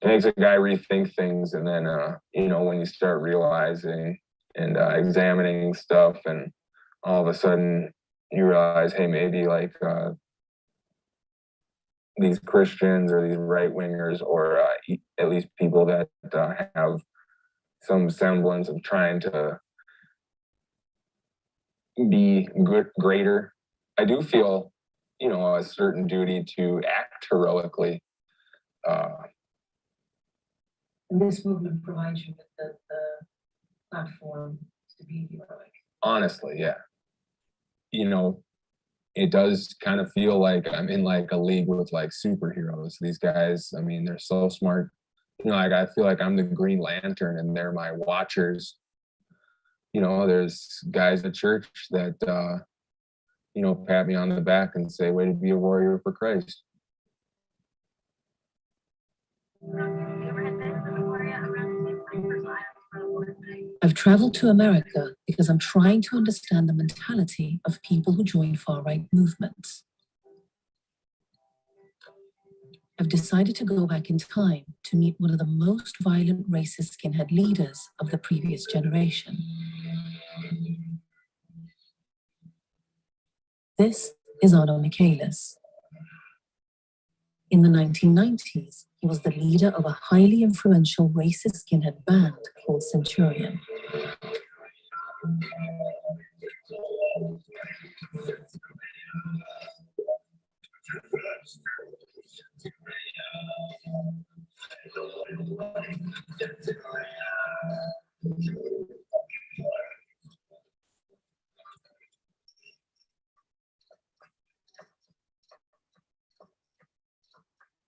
makes a guy rethink things. And then, when you start realizing and examining stuff, and all of a sudden you realize, hey, maybe like these Christians or these right wingers, or at least people that have some semblance of trying to be greater. I do feel, a certain duty to act heroically. And this movement provides you with the platform to be heroic. Honestly, yeah. It does kind of feel like I'm in like a league with like superheroes. These guys, I mean, they're so smart. Like I feel like I'm the Green Lantern and they're my watchers. There's guys at church that, pat me on the back and say, way to be a warrior for Christ. I've traveled to America because I'm trying to understand the mentality of people who join far-right movements. I've decided to go back in time to meet one of the most violent racist skinhead leaders of the previous generation. This is Arno Michaelis. In the 1990s, he was the leader of a highly influential racist skinhead band called Centurion.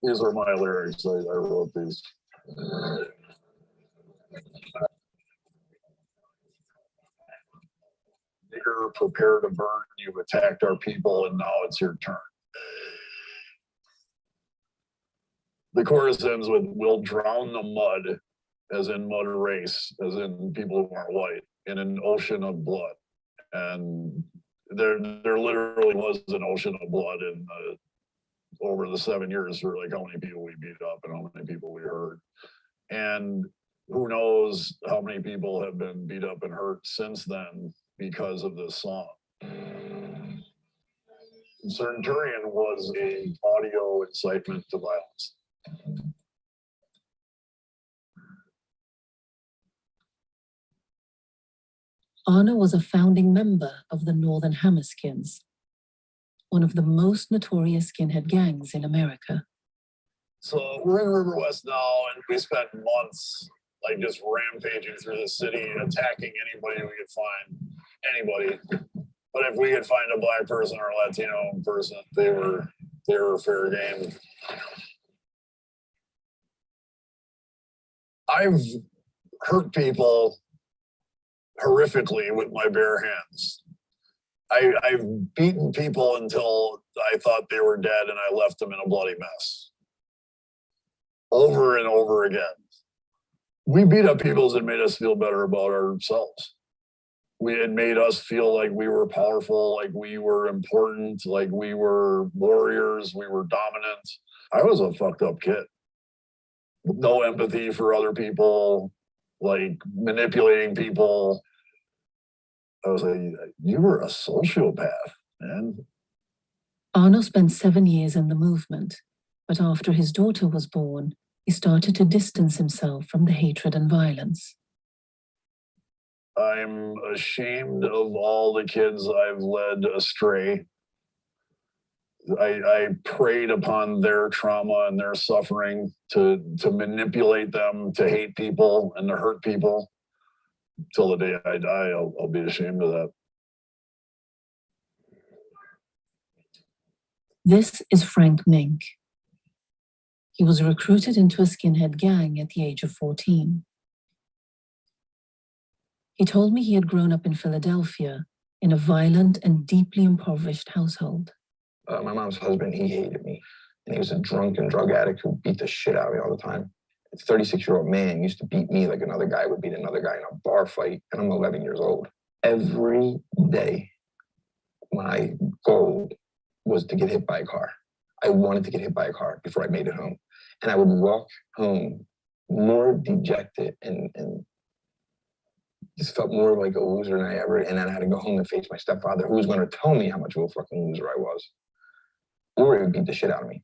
These are my lyrics. I wrote these. Nigger, prepare to burn. You've attacked our people, and now it's your turn. The chorus ends with, we'll drown the mud, as in mud race, as in people who aren't white, in an ocean of blood. And there literally was an ocean of blood in over the 7 years for like how many people we beat up and how many people we hurt. And who knows how many people have been beat up and hurt since then because of this song. Centurion was an audio incitement to violence. Arno was a founding member of the Northern Hammerskins, one of the most notorious skinhead gangs in America. So we're in River West now, and we spent months like just rampaging through the city, attacking anybody we could find, anybody. But if we could find a Black person or a Latino person, they were fair game. I've hurt people horrifically with my bare hands. I've beaten people until I thought they were dead and I left them in a bloody mess. Over and over again. We beat up people that made us feel better about ourselves. It made us feel like we were powerful, like we were important, like we were warriors, we were dominant. I was a fucked up kid. No empathy for other people, like manipulating people. I was like, you were a sociopath, man. Arno spent 7 years in the movement, but after his daughter was born, he started to distance himself from the hatred and violence. I'm ashamed of all the kids I've led astray. I preyed upon their trauma and their suffering to manipulate them, to hate people and to hurt people. Till the day I die, I'll be ashamed of that. This is Frank Mink. He was recruited into a skinhead gang at the age of 14. He told me he had grown up in Philadelphia in a violent and deeply impoverished household. My mom's husband, he hated me. And he was a drunk and drug addict who beat the shit out of me all the time. A 36-year-old man used to beat me like another guy would beat another guy in a bar fight, and I'm 11 years old. Every day, my goal was to get hit by a car. I wanted to get hit by a car before I made it home. And I would walk home more dejected and just felt more like a loser than I ever, and then I had to go home and face my stepfather, who was going to tell me how much of a fucking loser I was. Or he would beat the shit out of me.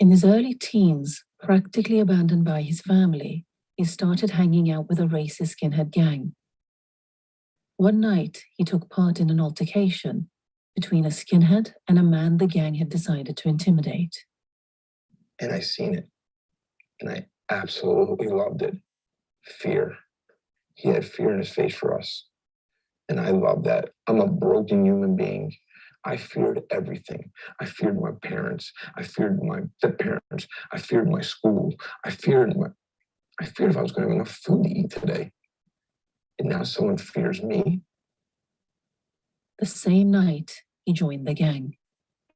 In his early teens, practically abandoned by his family, he started hanging out with a racist skinhead gang. One night, he took part in an altercation between a skinhead and a man the gang had decided to intimidate. And I seen it, and I absolutely loved it. Fear. He had fear in his face for us. And I love that. I'm a broken human being. I feared everything. I feared my parents. I feared my step-parents. I feared my school. I feared if I was going to have enough food to eat today. And now someone fears me. The same night, he joined the gang.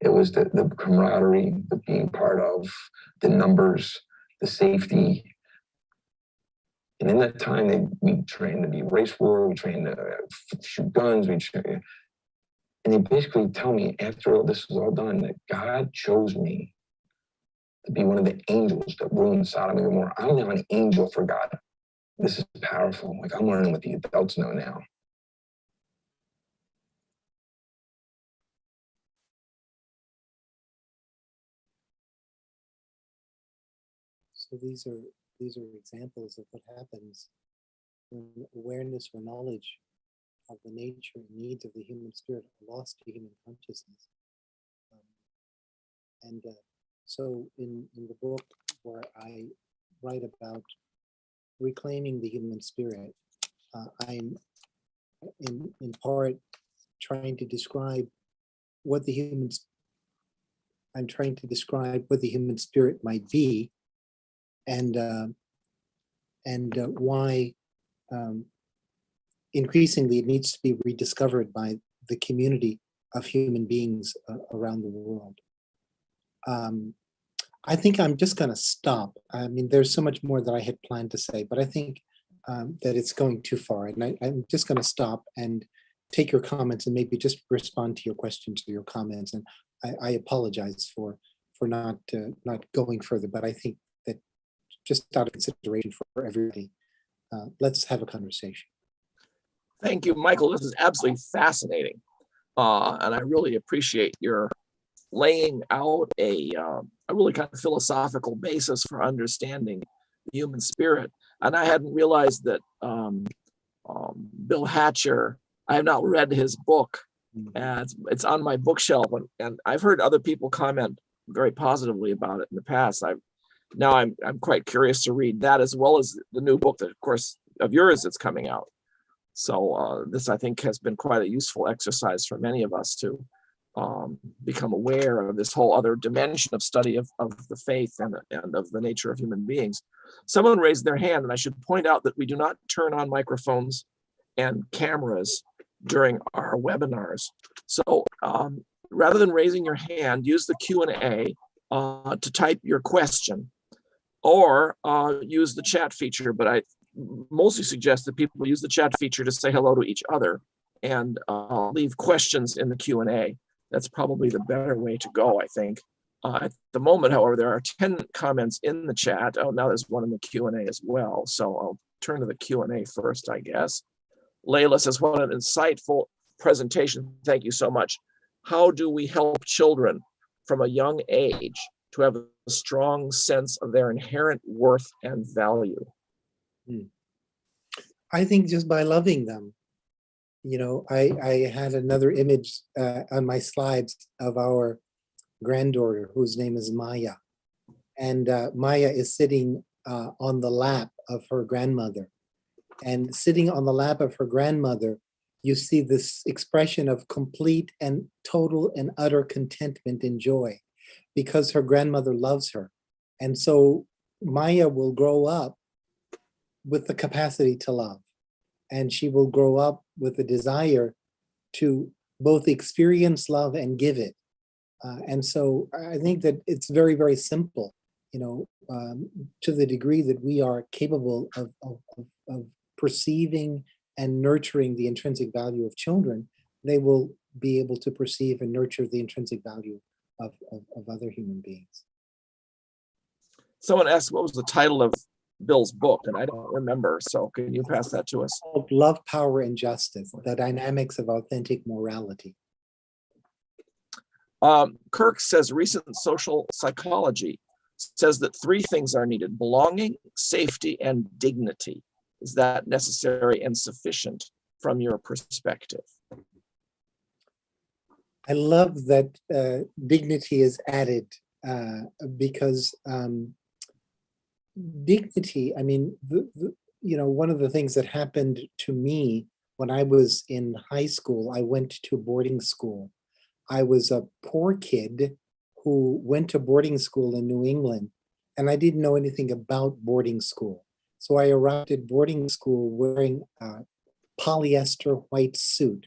It was the camaraderie, the being part of, the numbers, the safety. And in that time, we trained to be race war, we trained to shoot guns, and they basically tell me after all this was all done that God chose me to be one of the angels that ruined Sodom and Gomorrah. I'm now an angel for God. This is powerful. Like, I'm learning what the adults know now. So these are examples of what happens when awareness or knowledge of the nature and needs of the human spirit are lost to human consciousness. So in the book where I write about reclaiming the human spirit, I'm in part trying to describe what the human spirit might be, and why increasingly it needs to be rediscovered by the community of human beings around the world. I think I'm just going to stop. I mean, there's so much more that I had planned to say, but I think that it's going too far. And I'm just going to stop and take your comments and maybe just respond to your questions or your comments. And I apologize for not going further, but I think that just out of consideration for everybody, let's have a conversation. Thank you, Michael. This is absolutely fascinating. And I really appreciate your laying out a really kind of philosophical basis for understanding the human spirit. And I hadn't realized that Bill Hatcher, I have not read his book, and it's on my bookshelf, and I've heard other people comment very positively about it in the past. I'm quite curious to read that, as well as the new book that, of course, of yours that's coming out. So this, I think, has been quite a useful exercise for many of us to become aware of this whole other dimension of study of the faith and of the nature of human beings. Someone raised their hand, and I should point out that we do not turn on microphones and cameras during our webinars. So rather than raising your hand, use the Q&A to type your question, or use the chat feature, but I mostly suggest that people use the chat feature to say hello to each other and leave questions in the Q&A. That's probably the better way to go, I think. At the moment, however, there are 10 comments in the chat. Oh, now there's one in the Q&A as well. So I'll turn to the Q&A first, I guess. Layla says, what an insightful presentation. Thank you so much. How do we help children from a young age to have a strong sense of their inherent worth and value? I think just by loving them. You know, I had another image on my slides of our granddaughter, whose name is Maya. And Maya is sitting on the lap of her grandmother. And sitting on the lap of her grandmother, you see this expression of complete and total and utter contentment and joy, because her grandmother loves her. And so Maya will grow up with the capacity to love. And she will grow up with a desire to both experience love and give it. And so I think that it's very, very simple, you know, to the degree that we are capable of perceiving and nurturing the intrinsic value of children, they will be able to perceive and nurture the intrinsic value of other human beings. Someone asked what was the title of Bill's book, and I don't remember. So can you pass that to us? Love, Power, and Justice, the Dynamics of Authentic Morality. Kirk says recent social psychology says that 3 things are needed: belonging, safety, and dignity. Is that necessary and sufficient from your perspective? I love that dignity is added because dignity, I mean, you know, one of the things that happened to me when I was in high school, I went to boarding school. I was a poor kid who went to boarding school in New England, and I didn't know anything about boarding school. So I arrived at boarding school wearing a polyester white suit.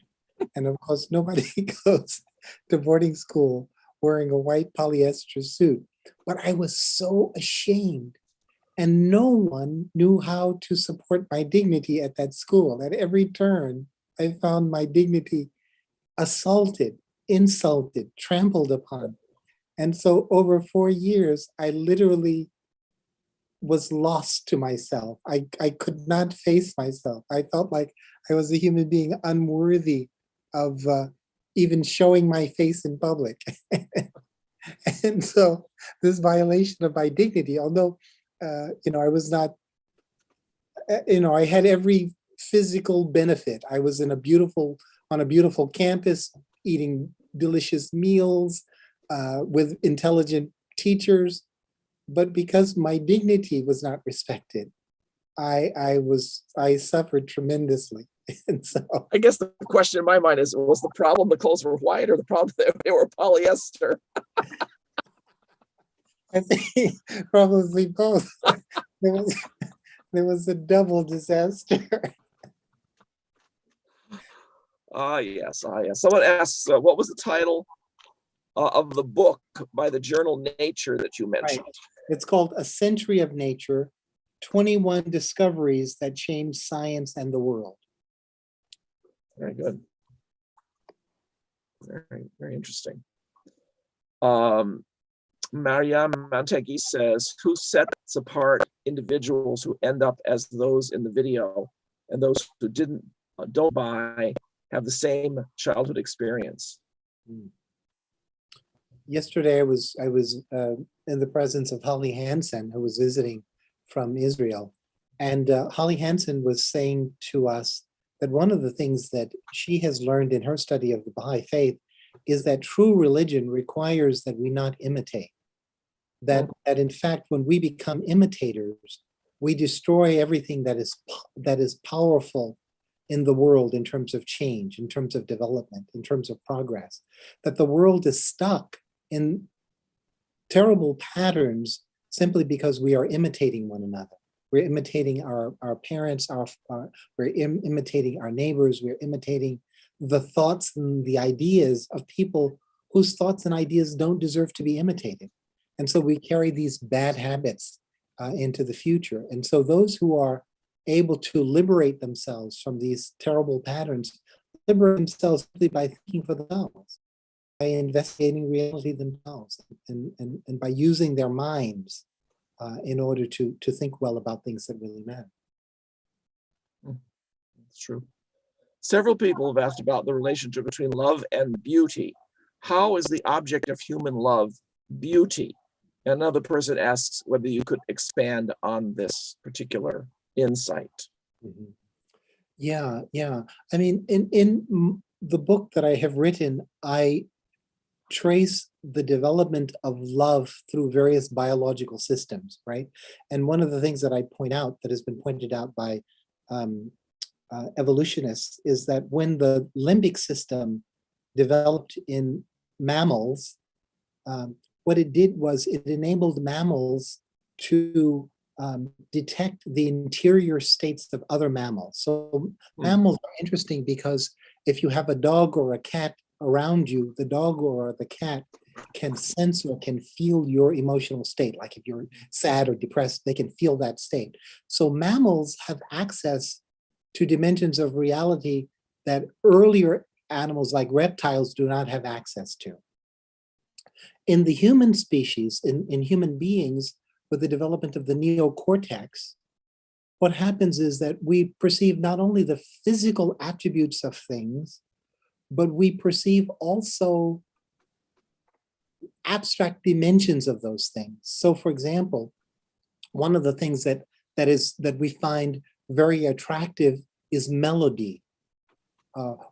And of course, nobody goes to boarding school wearing a white polyester suit. But I was so ashamed. And no one knew how to support my dignity at that school. At every turn, I found my dignity assaulted, insulted, trampled upon. And so over 4 years, I literally was lost to myself. I could not face myself. I felt like I was a human being unworthy of even showing my face in public. And so this violation of my dignity, although, I was not, I had every physical benefit. I was on a beautiful campus, eating delicious meals with intelligent teachers. But because my dignity was not respected, I suffered tremendously. And so I guess the question in my mind is, was the problem the clothes were white or the problem that they were polyester? I think probably both. There was a double disaster. Yes. Someone asks, what was the title of the book by the journal Nature that you mentioned? Right. It's called A Century of Nature, 21 Discoveries That Changed Science and the World. Very good. Very, very interesting. Mariam Mantegui says, who sets apart individuals who end up as those in the video and those who don't buy have the same childhood experience? Yesterday, I was in the presence of Holly Hansen, who was visiting from Israel. And Holly Hansen was saying to us that one of the things that she has learned in her study of the Baha'i faith is that true religion requires that we not imitate. That in fact, when we become imitators, we destroy everything that is powerful in the world in terms of change, in terms of development, in terms of progress. That the world is stuck in terrible patterns simply because we are imitating one another. We're imitating our parents, we're imitating our neighbors, we're imitating the thoughts and the ideas of people whose thoughts and ideas don't deserve to be imitated. And so we carry these bad habits into the future. And so those who are able to liberate themselves from these terrible patterns, liberate themselves simply by thinking for themselves, by investigating reality themselves, and by using their minds in order to think well about things that really matter. That's true. Several people have asked about the relationship between love and beauty. How is the object of human love beauty? Another person asks whether you could expand on this particular insight. Mm-hmm. Yeah. I mean, in the book that I have written, I trace the development of love through various biological systems, right? And one of the things that I point out that has been pointed out by evolutionists is that when the limbic system developed in mammals, what it did was it enabled mammals to detect the interior states of other mammals. So mammals are interesting because if you have a dog or a cat around you, the dog or the cat can sense or can feel your emotional state. Like if you're sad or depressed, they can feel that state. So mammals have access to dimensions of reality that earlier animals like reptiles do not have access to. In the human species, in human beings, with the development of the neocortex, what happens is that we perceive not only the physical attributes of things, but we perceive also abstract dimensions of those things. So for example, one of the things that we find very attractive is melody.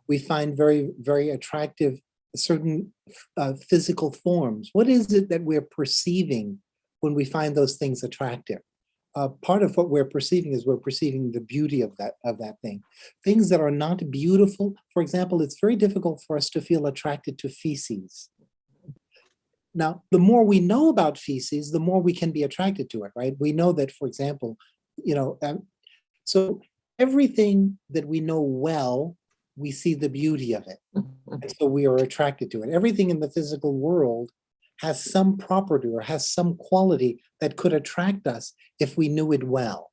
We find very, very attractive certain physical forms. What is it that we're perceiving when we find those things attractive? Part of what we're perceiving is we're perceiving the beauty of that thing. Things that are not beautiful, for example, it's very difficult for us to feel attracted to feces. Now, the more we know about feces, the more we can be attracted to it, right? We know that, for example, so everything that we know well, we see the beauty of it. And so we are attracted to it. Everything in the physical world has some property or has some quality that could attract us if we knew it well.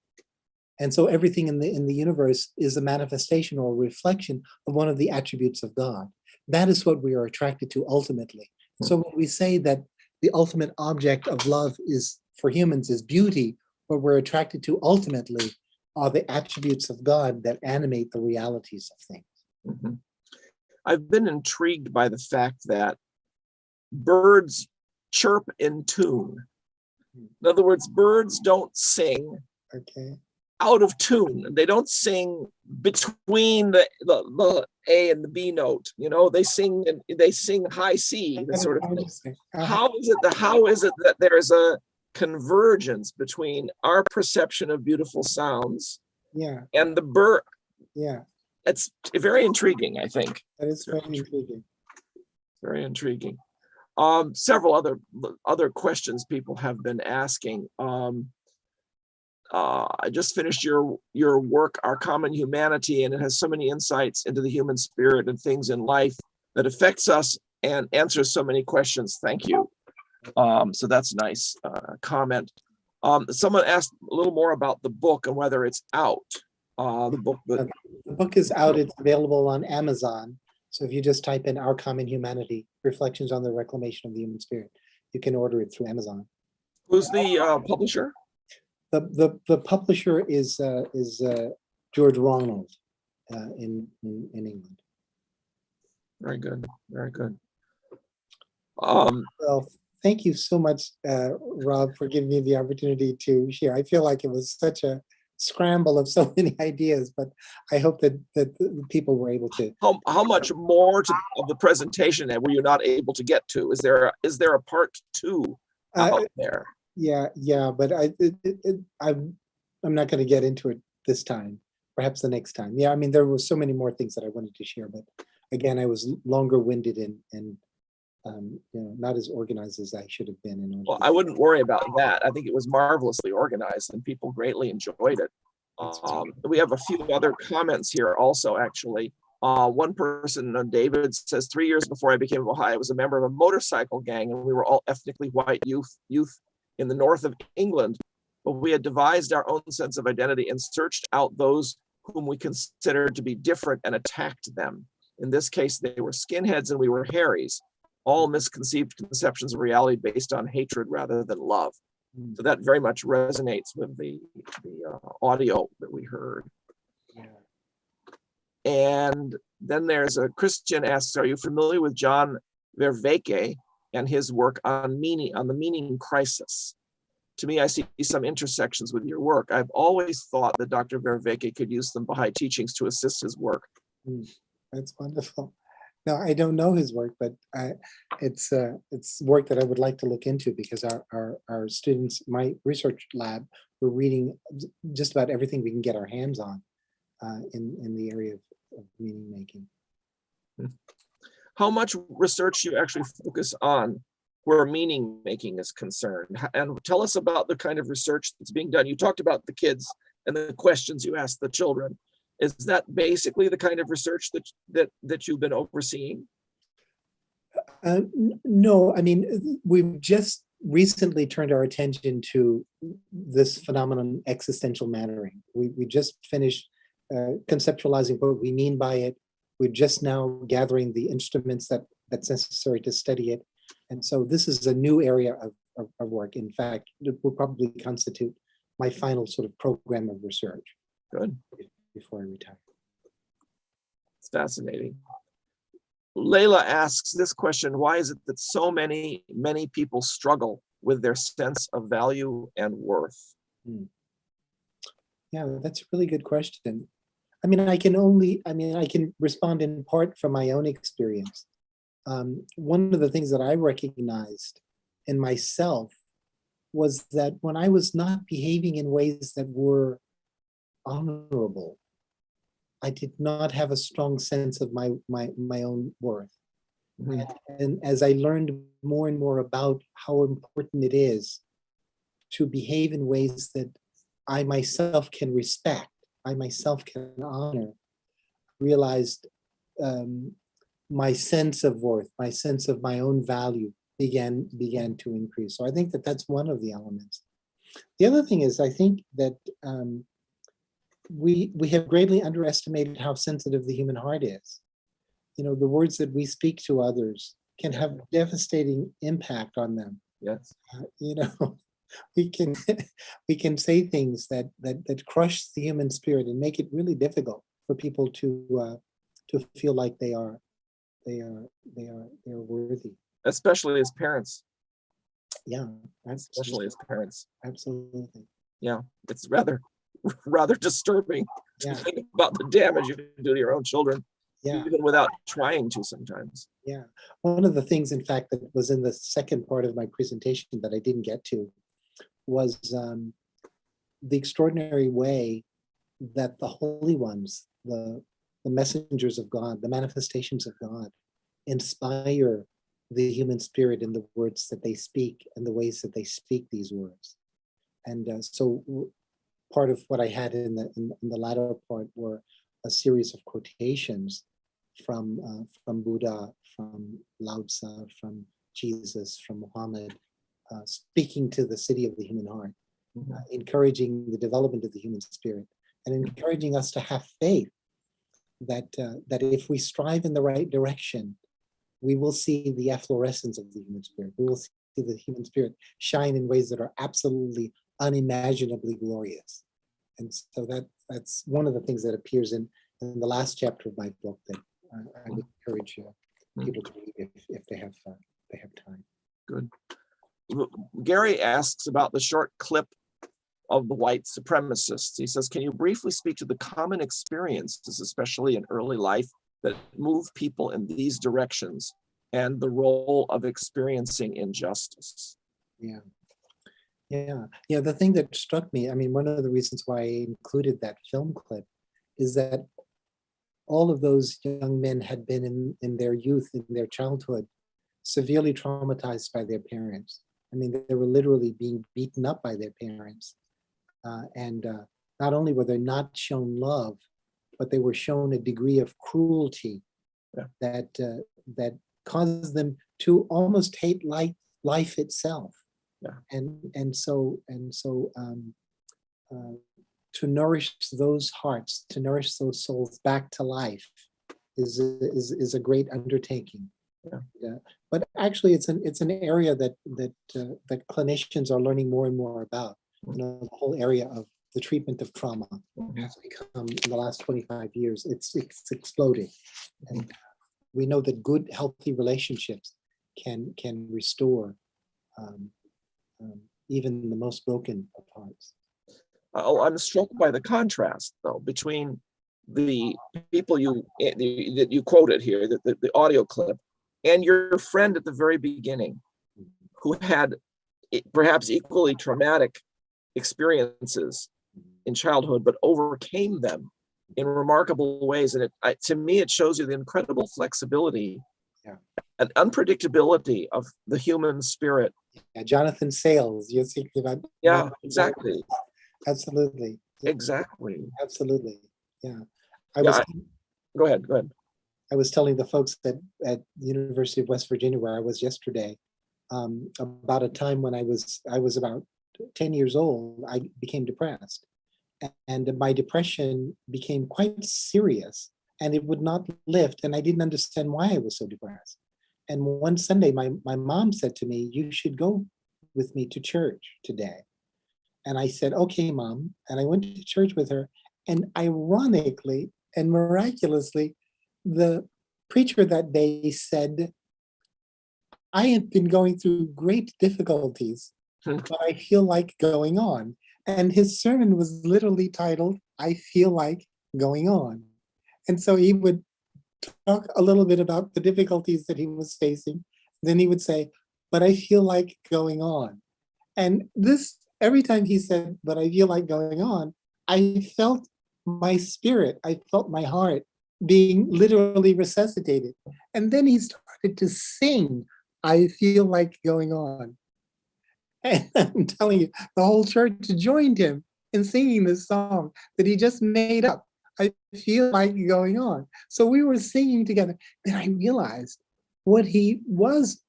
And so everything in the universe is a manifestation or a reflection of one of the attributes of God. That is what we are attracted to ultimately. So when we say that the ultimate object of love is, for humans, is beauty, what we're attracted to ultimately are the attributes of God that animate the realities of things. Mm-hmm. I've been intrigued by the fact that birds chirp in tune. In other words, birds don't sing out of tune. They don't sing between the A and the B note. You know, they sing high C, that sort of thing. How is it that there is a convergence between our perception of beautiful sounds and the bird? It's very intriguing, I think. That is very intriguing. Very intriguing. Several other questions people have been asking. I just finished your work, Our Common Humanity, and it has so many insights into the human spirit and things in life that affects us and answers so many questions. Thank you. So that's a nice comment. Someone asked a little more about the book and whether it's out. The book is out. It's available on Amazon. So if you just type in Our Common Humanity, Reflections on the Reclamation of the Human Spirit, you can order it through Amazon. Who's the publisher? The publisher is George Ronald in England. Very good. Very good. Well, thank you so much, Rob, for giving me the opportunity to share. I feel like it was such a scramble of so many ideas, but I hope that the people were able to. How much more of the presentation were you not able to get to? Is there a part 2 out there? Yeah, but I'm not going to get into it this time. Perhaps the next time. Yeah, I mean, there were so many more things that I wanted to share, but again, I was longer winded and not as organized as I should have been. Well, I wouldn't worry about that. I think it was marvelously organized and people greatly enjoyed it. We have a few other comments here also, actually. One person, David, says, 3 years before I became a Baha'i, I was a member of a motorcycle gang and we were all ethnically white youth in the north of England. But we had devised our own sense of identity and searched out those whom we considered to be different and attacked them. In this case, they were skinheads and we were Harrys. All misconceived conceptions of reality based on hatred rather than love. So that very much resonates with the audio that we heard. And then there's a Christian asks, are you familiar with John Vervaeke and his work on the meaning crisis? To me, I see some intersections with your work. I've always thought that Dr. Vervaeke could use some Baha'i teachings to assist his work. That's wonderful. No, I don't know his work, but it's work that I would like to look into because our students, my research lab, we're reading just about everything we can get our hands on in the area of meaning making. How much research do you actually focus on where meaning making is concerned? And tell us about the kind of research that's being done. You talked about the kids and the questions you asked the children. Is that basically the kind of research that you've been overseeing? No, I mean, we've just recently turned our attention to this phenomenon, existential mattering. We just finished conceptualizing what we mean by it. We're just now gathering the instruments that's necessary to study it. And so this is a new area of work. In fact, it will probably constitute my final sort of program of research. Good. Before I retire. It's fascinating. Layla asks this question, why is it that so many people struggle with their sense of value and worth? Yeah, that's a really good question. I mean, I can respond in part from my own experience. One of the things that I recognized in myself was that when I was not behaving in ways that were honorable, I did not have a strong sense of my own worth. And as I learned more and more about how important it is to behave in ways that I myself can respect, I myself can honor, realized my sense of worth, my sense of my own value began to increase. So I think that that's one of the elements. The other thing is, I think that we have greatly underestimated how sensitive the human heart is. You know, the words that we speak to others can have devastating impact on them. Yes. You know, we can say things that crush the human spirit and make it really difficult for people to feel like they are worthy. Especially as parents. Yeah, Especially as parents. absolutely. Yeah, it's rather disturbing to Yeah, think about the damage you can do to your own children, yeah, even without trying to sometimes. yeah. One of the things, in fact, that was in the second part of my presentation that I didn't get to was the extraordinary way that the holy ones, the messengers of God, the manifestations of God, inspire the human spirit in the words that they speak and the ways that they speak these words. And so part of what I had in the latter part were a series of quotations from Buddha, from Lao Tzu, from Jesus, from Muhammad, speaking to the city of the human heart, encouraging the development of the human spirit, and encouraging us to have faith that if we strive in the right direction, we will see the efflorescence of the human spirit. We will see the human spirit shine in ways that are absolutely unimaginably glorious. And so that's one of the things that appears in the last chapter of my book that I would encourage people to read if they have time. Good. Gary asks about the short clip of the white supremacists. He says, can you briefly speak to the common experiences, especially in early life, that move people in these directions and the role of experiencing injustice? Yeah. The thing that struck me, I mean, one of the reasons why I included that film clip is that all of those young men had been in their youth, in their childhood, severely traumatized by their parents. I mean, they were literally being beaten up by their parents. And not only were they not shown love, but they were shown a degree of cruelty that caused them to almost hate life itself. And so to nourish those hearts, to nourish those souls back to life is a great undertaking. But actually, it's an area that clinicians are learning more and more about. You know, the whole area of the treatment of trauma has become, in the last 25 years, it's exploding. And we know that good, healthy relationships can restore even the most broken of hearts. I'm struck by the contrast, though, between the people that you quoted here, the audio clip, and your friend at the very beginning, who had perhaps equally traumatic experiences in childhood, but overcame them in remarkable ways. And to me, it shows you the incredible flexibility and unpredictability of the human spirit. Jonathan Sayles, you're thinking about. Yeah, exactly. Absolutely. Exactly. Absolutely. Yeah. Go ahead. I was telling the folks at the University of West Virginia, where I was yesterday, about a time when I was about 10 years old. I became depressed, and my depression became quite serious, and it would not lift, and I didn't understand why I was so depressed. And one Sunday, my mom said to me, "You should go with me to church today." And I said, "Okay, Mom." And I went to church with her, and ironically and miraculously, the preacher that day said, "I have been going through great difficulties, but I feel like going on." And his sermon was literally titled, "I Feel Like Going On." And so he would talk a little bit about the difficulties that he was facing. Then he would say, "But I feel like going on." And every time he said, "But I feel like going on," I felt my spirit, I felt my heart being literally resuscitated. And then he started to sing, "I feel like going on." And I'm telling you, the whole church joined him in singing this song that he just made up. I feel like going on. So we were singing together. Then I realized what he was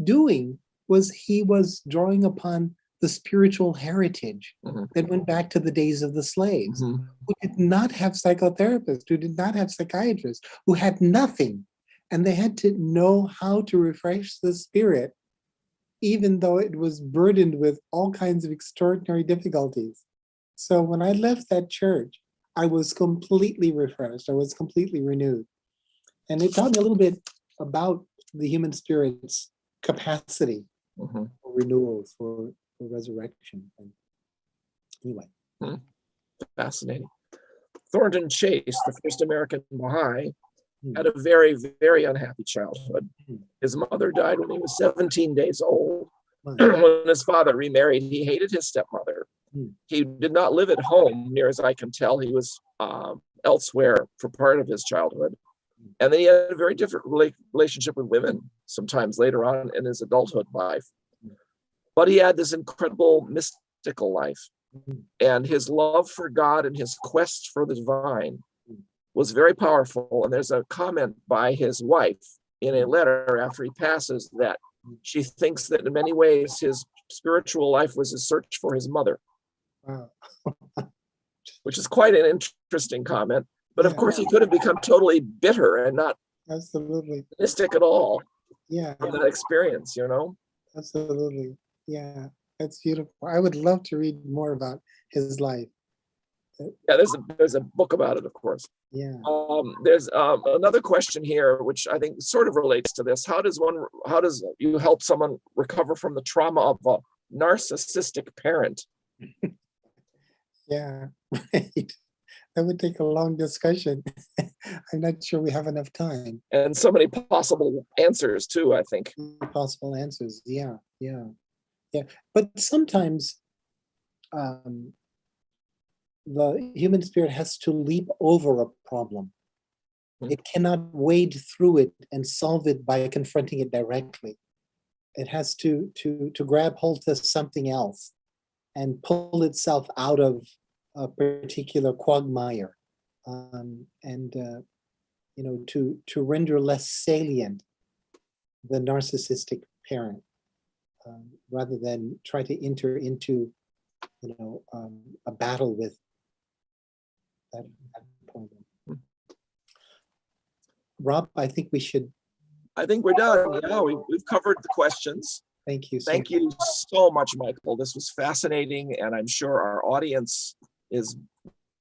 doing was he was drawing upon the spiritual heritage Mhm. that went back to the days of the slaves, Mhm. who did not have psychotherapists, who did not have psychiatrists, who had nothing. And they had to know how to refresh the spirit, even though it was burdened with all kinds of extraordinary difficulties. So when I left that church, I was completely refreshed. I was completely renewed. And it taught me a little bit about the human spirit's capacity Mhm. for renewal, for resurrection. And anyway. Fascinating. Thornton Chase, the first American Baha'i, Hmm. had a very, very unhappy childhood. Hmm. His mother died when he was 17 days old. Wow. When his father remarried, he hated his stepmother. Hmm. He did not live at home, near as I can tell. He was elsewhere for part of his childhood. And then he had a very different relationship with women sometimes later on in his adulthood life. But he had this incredible mystical life. And his love for God and his quest for the divine was very powerful. And there's a comment by his wife in a letter after he passes that she thinks that in many ways his spiritual life was a search for his mother. Wow. Which is quite an interesting comment. But of Yeah. course, he could have become totally bitter and not Absolutely. mystic at all Yeah. from that experience, you know? Absolutely. Yeah. That's beautiful. I would love to read more about his life. Yeah, there's a book about it, of course. Yeah. There's another question here, which I think sort of relates to this. How does you help someone recover from the trauma of a narcissistic parent? Yeah. Right. That would take a long discussion. I'm not sure we have enough time. And so many possible answers too, I think. Possible answers. Yeah. Yeah. Yeah. But sometimes the human spirit has to leap over a problem. It cannot wade through it and solve it by confronting it directly. It has to grab hold of something else and pull itself out of a particular quagmire, to render less salient the narcissistic parent, rather than try to enter into, a battle with that problem. Rob, I think we should. I think we're done. Yeah, we've covered the questions. Thank you. Thank you so much, Michael. This was fascinating, and I'm sure our audience is,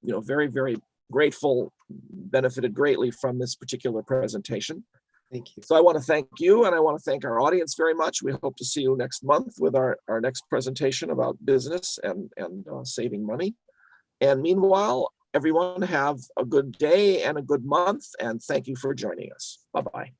very, very grateful, benefited greatly from this particular presentation. Thank you. So I want to thank you, and I want to thank our audience very much. We hope to see you next month with our next presentation about business and saving money. And meanwhile, everyone have a good day and a good month, and thank you for joining us. Bye-bye.